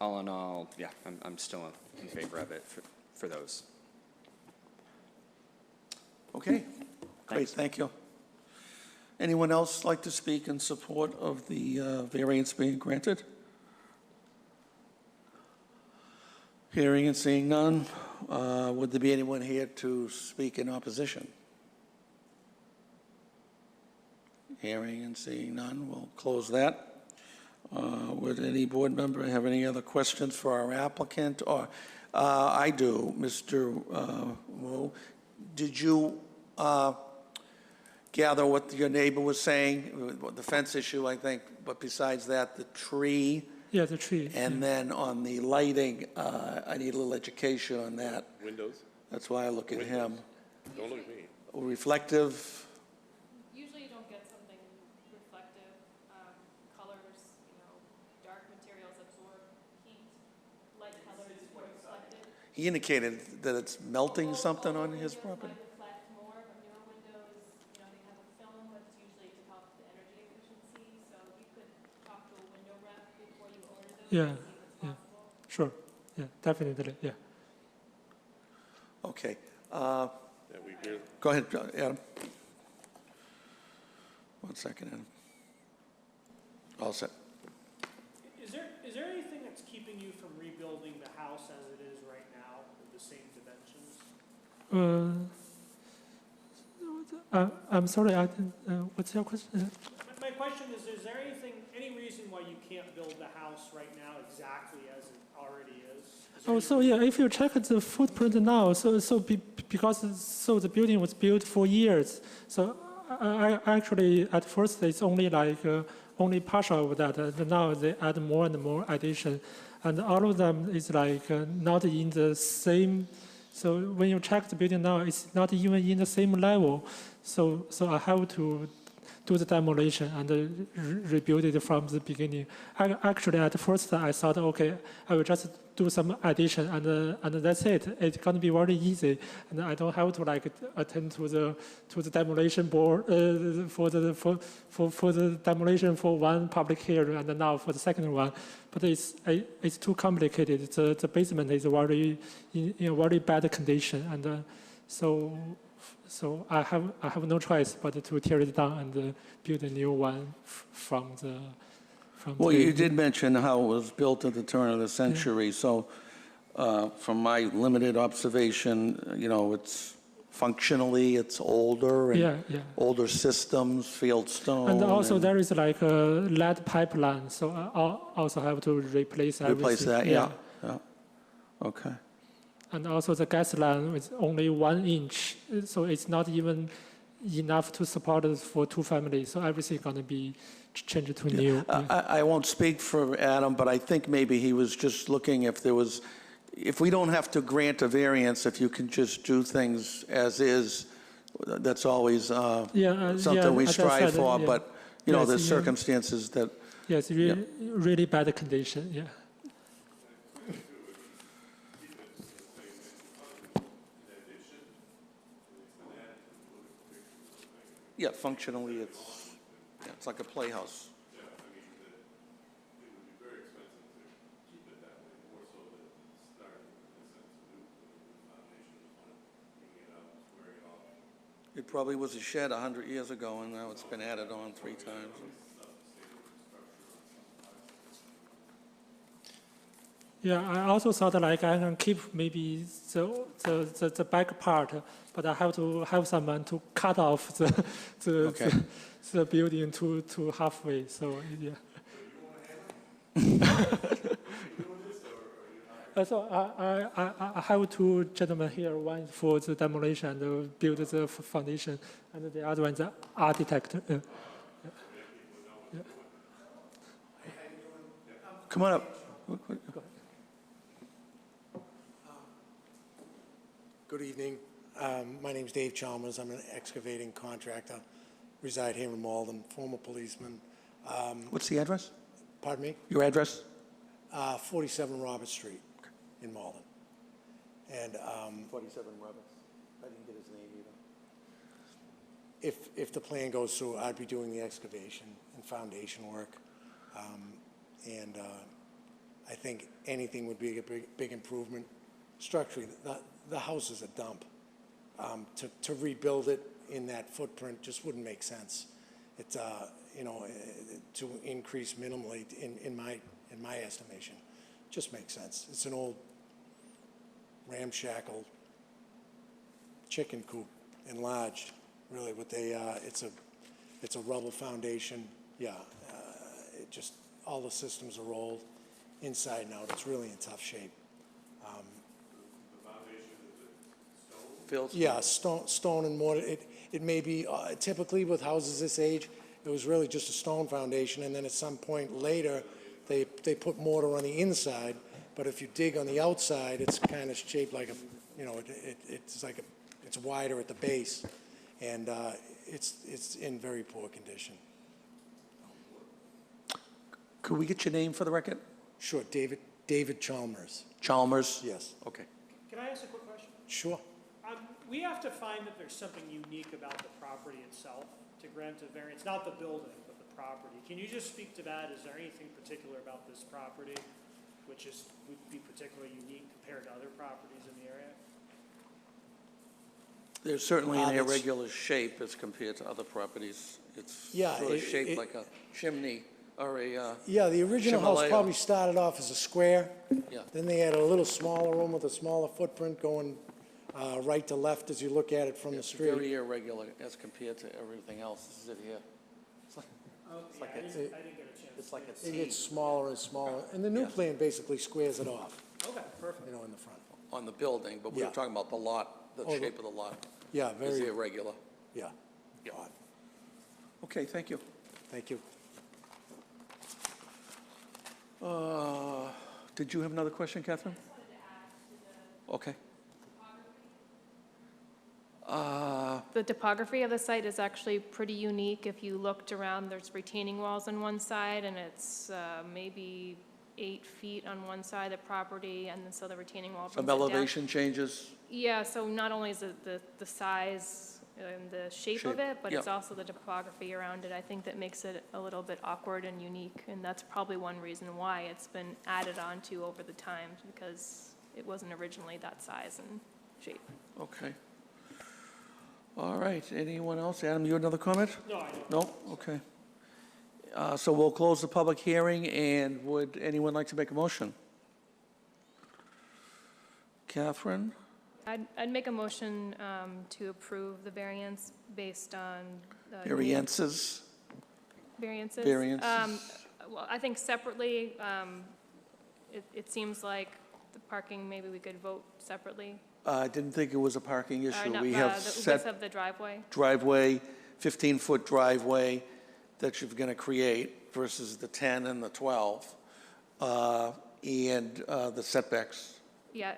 All in all, yeah, I'm still in favor of it for those. Okay, great, Thanks. thank you. Anyone else like to speak in support of the variance being granted? Hearing and seeing none, would there be anyone here to speak in opposition? Hearing and seeing none, we'll close that. Would any board member have any other questions for our applicant? Or I do, Mr. Wu. Did you gather what your neighbor was saying, the fence issue, I think, but besides that, the tree? Yeah, the tree. And then on the lighting, I need a little education on that. Windows? That's why I look at him. Don't look at me. Reflective, Usually you don't get something reflective. Colors, you know, dark materials absorb heat, light colors are reflective. he indicated that it's melting something on his property. Might reflect more, but newer windows, you know, they have a film that's usually to help the energy efficiency. So you could talk to a window rep before you order those. Yeah, to see if it's yeah. possible. Sure. Yeah, definitely. Yeah. Okay. Yeah, we hear, Go ahead, Adam. 1 second, Adam. All set. Is there anything that's keeping you from rebuilding the house as it is right now with the same dimensions? I'm sorry. I didn't, what's your question? My question is there any reason why you can't build the house right now exactly as it already is? Is there Oh, any so yeah, if you check the footprint now, because the building was built for years, so I actually at first it's only like only partial of that. And now they add more and more addition, and all of them is like not in the same. So when you check the building now, it's not even in the same level. So I have to do the demolition and rebuild it from the beginning. Actually, at first I thought, okay, I will just do some addition and that's it. It's gonna be very easy, and I don't have to like attend to the demolition board for the demolition for one public hearing and now for the second one. But it's too complicated. The basement is very in a very bad condition, and So I have no choice but to tear it down and build a new one from the. Well, you did mention how it was built at the turn of the century, so from my limited observation, you know, it's functionally, it's older and older systems, field stone. And also there is like a lead pipeline, so I also have to replace everything. Replace that, yeah. Okay. And also the gas line is only 1 inch, so it's not even enough to support it for 2 families. So everything gonna be changed to new. I won't speak for Adam, but I think maybe he was just looking if there was, if we don't have to grant a variance, if you can just do things as is, that's always something we strive for. But you know, there's circumstances that. Yes, really bad condition. Yeah. Yeah, functionally, it's like a playhouse. It probably was a shed 100 years ago, and now it's been added on 3 times. Yeah, I also thought like I can keep maybe the back part, but I have to have someone to cut off the building to halfway. So yeah. So I have 2 gentlemen here. One is for the demolition and build the foundation, and the other one is the architect. Come on up. Good evening. My name is Dave Chalmers. I'm an excavating contractor. Reside here in Malden, former policeman. What's the address? Pardon me? Your address? 47 Robert Street in Malden. And 47 Roberts. I didn't get his name either. if the plan goes through, I'd be doing the excavation and foundation work. I think anything would be a big improvement. Structurally, the house is a dump. To rebuild it in that footprint just wouldn't make sense. It's you know, to increase minimally in my estimation, just makes sense. It's an old ramshackle chicken coop enlarged, really. With it's a rubble foundation. Yeah, it just all the systems are old, inside and out. It's really in tough shape. Yeah, stone and mortar. It may be, typically with houses this age, it was really just a stone foundation, and then at some point later, they put mortar on the inside, but if you dig on the outside, it's kind of shaped like a, you know, it's wider at the base, and it's in very poor condition. Could we get your name for the record? Sure, David Chalmers. Chalmers? Yes. Okay. Can I ask a quick question? Sure. We have to find that there's something unique about the property itself to grant a variance, not the building, but the property. Can you just speak to that? Is there anything particular about this property which would be particularly unique compared to other properties in the area? There's certainly an irregular shape as compared to other properties. It's sort of shaped like a chimney or a yeah, the original house probably started off as a square. Yeah. Then they had a little smaller room with a smaller footprint going right to left as you look at it from the street. Very irregular as compared to everything else. This is it here. It's like a It gets smaller and smaller, and the new plan basically squares it off. Okay, perfect. You know, in the front. On the building, but we were talking about the lot, the shape of the lot. Yeah, Is very. irregular. Yeah. Odd. Okay, thank you. Thank you. Did you have another question, Catherine? Okay. The topography of the site is actually pretty unique. If you looked around, there's retaining walls on one side, and it's maybe 8 feet on one side of the property, and so the retaining wall brings Some it down. elevation changes? Yeah, so not only is it the size and the shape of it, but it's also the topography around it. I think that makes it a little bit awkward and unique, and that's probably one reason why it's been added onto over the time, because it wasn't originally that size and shape. Okay. All right, anyone else? Adam, you had another comment? No, I don't. No? Okay. So we'll close the public hearing, and would anyone like to make a motion? Catherine? I'd make a motion to approve the variance based on. Variances? Variances? Variances. Well, I think separately, it seems like the parking, maybe we could vote separately. I didn't think it was a parking Or issue. not, We have the width set of the driveway. driveway, 15-foot driveway that you're going to create versus the 10 and the 12, and the setbacks. Yeah.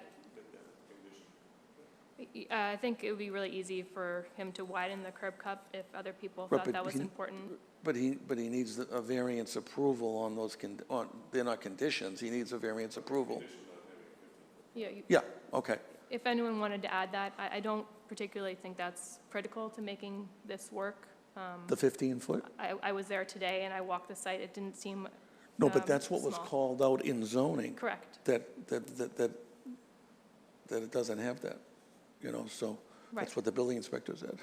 I think it would be really easy for him to widen the curb cut if other people Right, thought but that was he- important. But he needs a variance approval on those, they're not conditions, he needs a variance approval. Yeah, Yeah, okay. if anyone wanted to add that, I don't particularly think that's critical to making this work. The 15-foot? I was there today and I walked the site, it didn't seem No, but that's what was small. called out in zoning. Correct. That it doesn't have that, you know, so Right. that's what the building inspector said.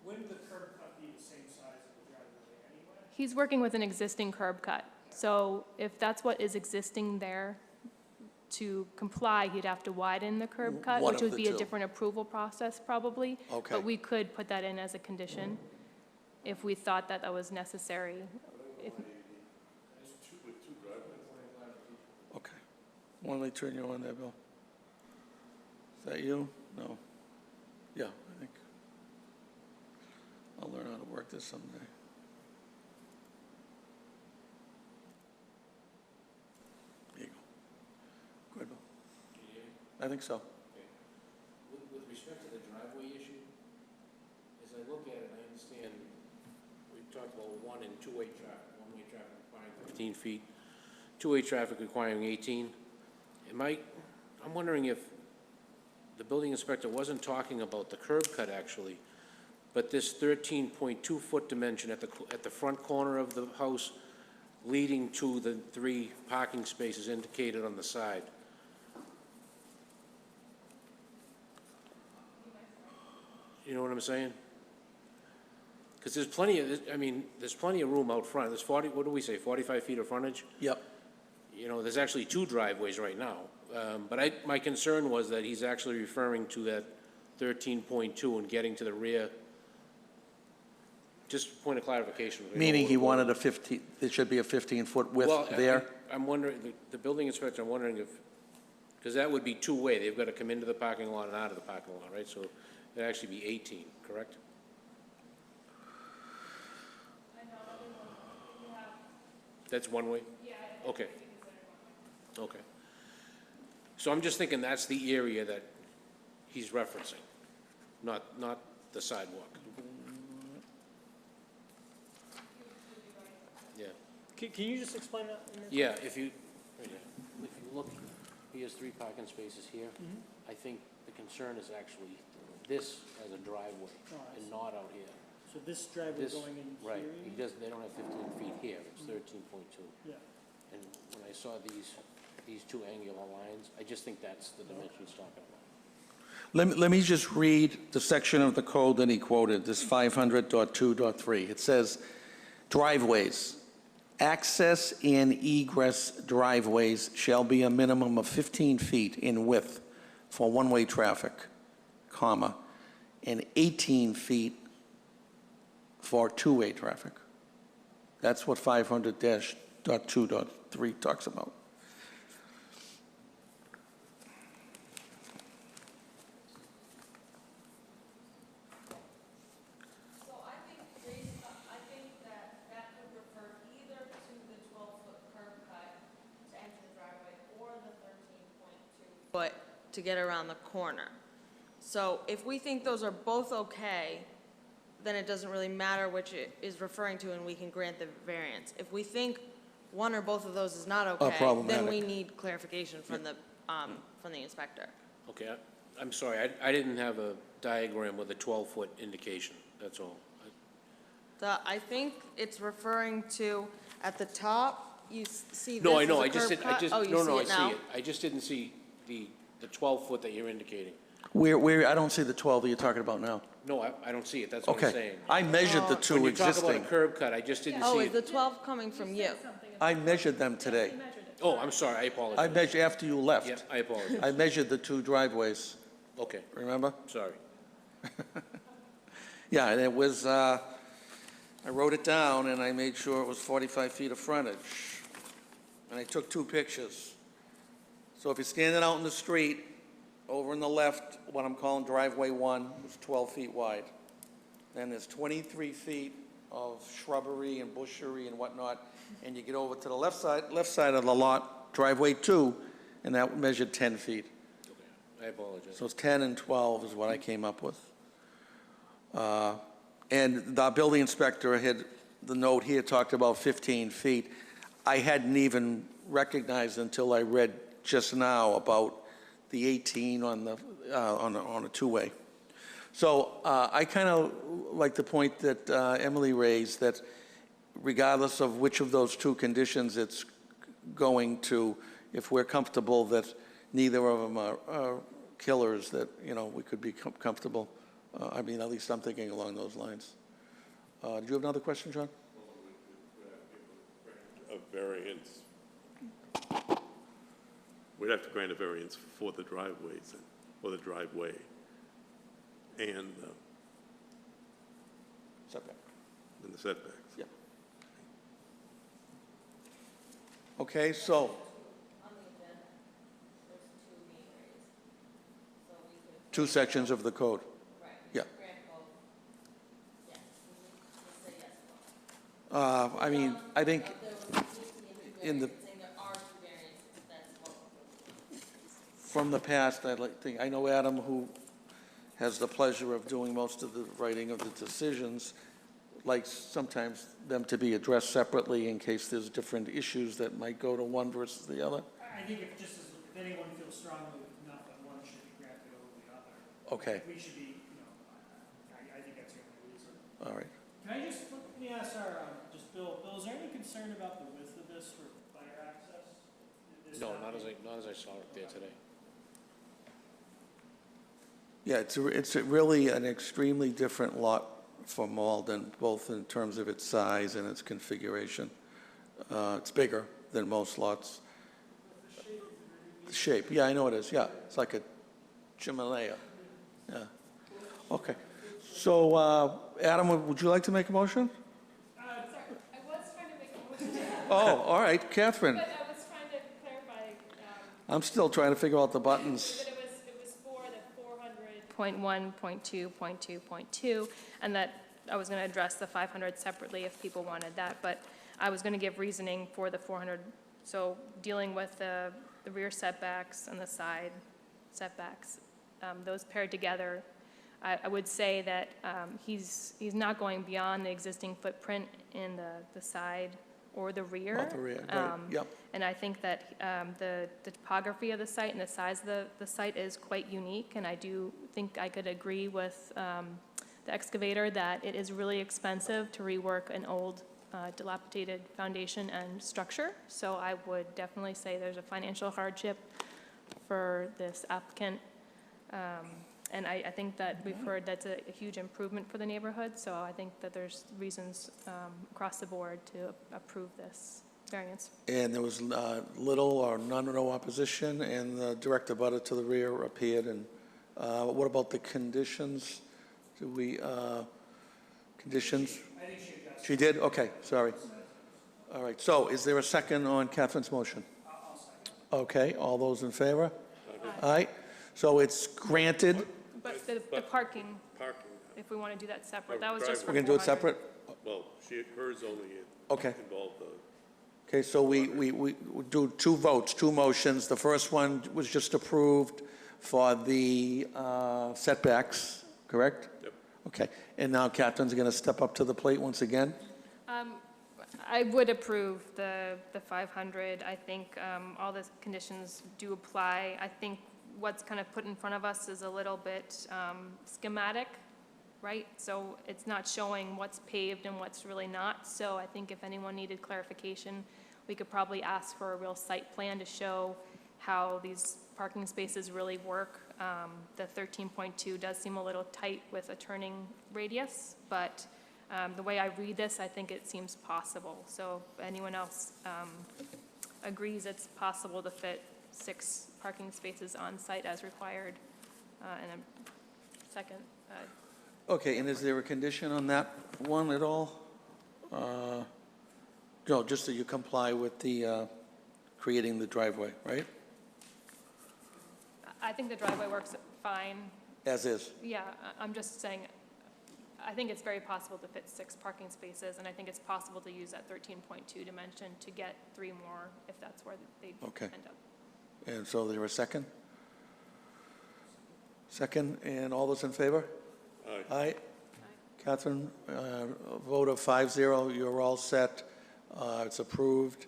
Wouldn't the curb cut be the same size as the driveway anyway? He's working with an existing curb cut, so if that's what is existing there, to comply, he'd have to widen the curb cut, One which of would the be a two. different approval process probably. Okay. But we could put that in as a condition if we thought that that was necessary. If- Okay. Why don't I turn you on there, Bill? Is that you? No. Yeah, I think. I'll learn how to work this someday. There you go. Go ahead, Bill. I think so. With respect to the driveway issue, as I look at it, I understand, we talked about one- and two-way traffic, one-way traffic requiring 15 feet, two-way traffic requiring 18. I'm wondering if the building inspector wasn't talking about the curb cut actually, but this 13.2-foot dimension at the front corner of the house leading to the 3 parking spaces indicated on the side. You know what I'm saying? Because there's plenty of, there's plenty of room out front. There's what do we say, 45 feet of frontage? Yep. You know, there's actually 2 driveways right now. But my concern was that he's actually referring to that 13.2 and getting to the rear. Just point of clarification. Meaning he wanted a 15, there should be a 15-foot width Well, there? I'm wondering, the building inspector, I'm wondering if, because that would be two-way. They've got to come into the parking lot and out of the parking lot, right? So it'd actually be 18, correct? That's one way? Yeah. Okay. Okay. So I'm just thinking that's the area that he's referencing, not the sidewalk. Yeah. Can you just explain that? Yeah, if you look, he has 3 parking spaces here. I think the concern is actually this as a driveway and not out here. So this driveway This, going in right, here? they don't have 15 feet here, it's 13.2. Yeah. And when I saw these 2 angular lines, I just think that's the dimension he's talking about. Let me just read the section of the code that he quoted, this 500.2.3. It says, driveways, access and egress driveways shall be a minimum of 15 feet in width for one-way traffic, comma, and 18 feet for two-way traffic. That's what 500-2.3 talks about. So I think that would refer either to the 12-foot curb cut to enter the driveway or the 13.2 foot to get around the corner. So if we think those are both okay, then it doesn't really matter which it is referring to and we can grant the variance. If we think one or both of those is not okay, then problematic. we need clarification from the inspector. Okay, I'm sorry, I didn't have a diagram with a 12-foot indication, that's all. I think it's referring to, at the top, you see this No, I as know, a I just curb didn't, I cut? just, Oh, you no, see no, I it see now? it. I just didn't see the 12-foot that you're indicating. Where, I don't see the 12 that you're talking about now. No, I don't see it, that's what I'm Okay, saying. I measured the When two you talk about a existing. curb cut, I just didn't Oh, see is the it. 12 coming from you? I measured them today. Oh, I'm sorry, I I apologize. measured after you left. Yeah, I apologize. I measured the two driveways, Okay, remember? sorry. Yeah, and it was, I wrote it down and I made sure it was 45 feet of frontage. And I took two pictures. So if you're standing out in the street, over on the left, what I'm calling driveway 1 is 12 feet wide. Then there's 23 feet of shrubbery and bushery and whatnot. And you get over to the left side of the lot, driveway 2, and that measured 10 feet. I apologize. So it's 10 and 12 is what I came up with. And the building inspector had, the note here talked about 15 feet. I hadn't even recognized until I read just now about the 18 on the, on a two-way. So I kind of like the point that Emily raised, that regardless of which of those two conditions it's going to, if we're comfortable that neither of them are killers, that, you know, we could be comfortable. I mean, at least I'm thinking along those lines. Do you have another question, John? A variance. We'd have to grant a variance for the driveways, or the driveway, and Setback. the setbacks. Yeah. Okay, so. Two sections of the code. Yeah. I mean, I think in the, from the past, I know Adam, who has the pleasure of doing most of the writing of the decisions, likes sometimes them to be addressed separately in case there's different issues that might go to one versus the other. I think if anyone feels strongly enough that one should be granted over the other. Okay. We should be, you know, I think that's the only reason. All right. Can I just, let me ask our, just Bill, is there any concern about the width of this for fire access? No, not as I saw it there today. Yeah, it's really an extremely different lot from Malden, both in terms of its size and its configuration. It's bigger than most lots. The shape, yeah, I know it is, yeah. It's like a chimenea, yeah. Okay. So, Adam, would you like to make a motion? Sorry, I was trying to make a motion. Oh, all right, Catherine. But I was trying to clarify. I'm still trying to figure out the buttons. But it was for the 400.1, .2, .2, and that I was going to address the 500 separately if people wanted that, but I was going to give reasoning for the 400, so dealing with the rear setbacks and the side setbacks, those paired together, I would say that he's not going beyond the existing footprint in the side or the rear. Oh, the rear, right, yep. And I think that the topography of the site and the size of the site is quite unique, and I do think I could agree with the excavator that it is really expensive to rework an old dilapidated foundation and structure. So I would definitely say there's a financial hardship for this applicant. And I think that we've heard that's a huge improvement for the neighborhood, so I think that there's reasons across the board to approve this variance. And there was little or no opposition, and the direct abutter to the rear appeared. And what about the conditions? Do we, conditions? I think she addressed. She did? Okay, sorry. All right, so is there a second on Catherine's motion? I'll second. Okay, all those in favor? Aye. So it's granted. But the parking, Parking, if we want to do that separate, that was just for We're going to do it 400. separate? well, hers only Okay. involved the. Okay, so we do two votes, two motions. The first one was just approved for the setbacks, correct? Yep. Okay, and now Catherine's going to step up to the plate once again? I would approve the 500. I think all the conditions do apply. I think what's kind of put in front of us is a little bit schematic, right? So it's not showing what's paved and what's really not. So I think if anyone needed clarification, we could probably ask for a real site plan to show how these parking spaces really work. The 13.2 does seem a little tight with a turning radius, but the way I read this, I think it seems possible. So if anyone else agrees it's possible to fit 6 parking spaces on site as required, and a second. Okay, and is there a condition on that one at all? No, just that you comply with the creating the driveway, right? I think the driveway works fine. As is. Yeah, I'm just saying, I think it's very possible to fit 6 parking spaces, and I think it's possible to use that 13.2 dimension to get 3 more if that's where they Okay. end up. And so there a second? Second, and all those in favor? Aye. Aye. Catherine, a vote of 5-0, you're all set. It's approved.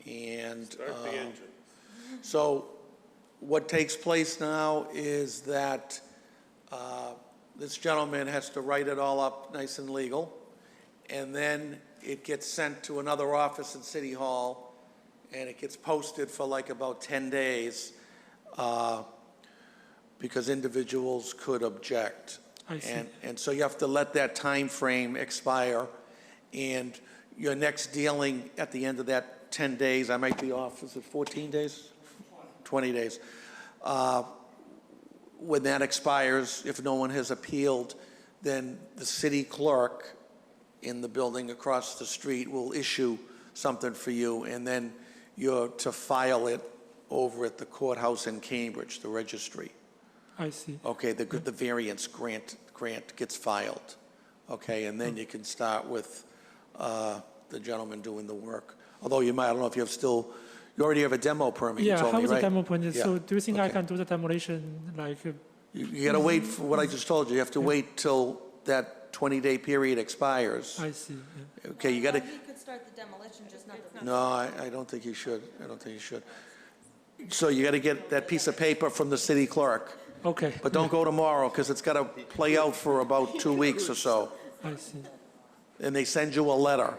And Start the engine. so what takes place now is that this gentleman has to write it all up nice and legal, and then it gets sent to another office in City Hall, and it gets posted for like about 10 days because individuals could object. I see. And so you have to let that time frame expire, and your next dealing at the end of that 10 days, I might be off, is it 14 days? 20 days. When that expires, if no one has appealed, then the city clerk in the building across the street will issue something for you, and then you're to file it over at the courthouse in Cambridge, the registry. I see. Okay, the variance grant gets filed, okay, and then you can start with the gentleman doing the work. Although you might, I don't know if you have still, you already have a demo permit, you Yeah, told how me, is right? the demo permit? Yeah. So do you think I Okay. can do the demolition like? You gotta wait for what I just told you, you have to wait till that 20-day period expires. I see. Yeah. Okay, you gotta, He could start the demolition, just not the. no, I don't think you should, I don't think you should. So you gotta get that piece of paper from the city clerk, Okay. but don't go tomorrow, because it's gotta play out for about 2 weeks or so. I see. And they send you a letter.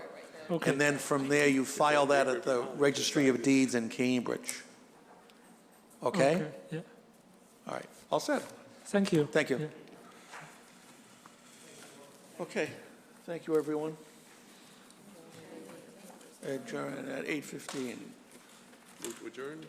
Okay. And then from there, you file that at the Registry of Deeds in Cambridge. Okay? Yeah. All right, all set. Thank you. Thank you. Yeah. Okay, thank you, everyone. Adjourn at 8:15. Move to adjourn?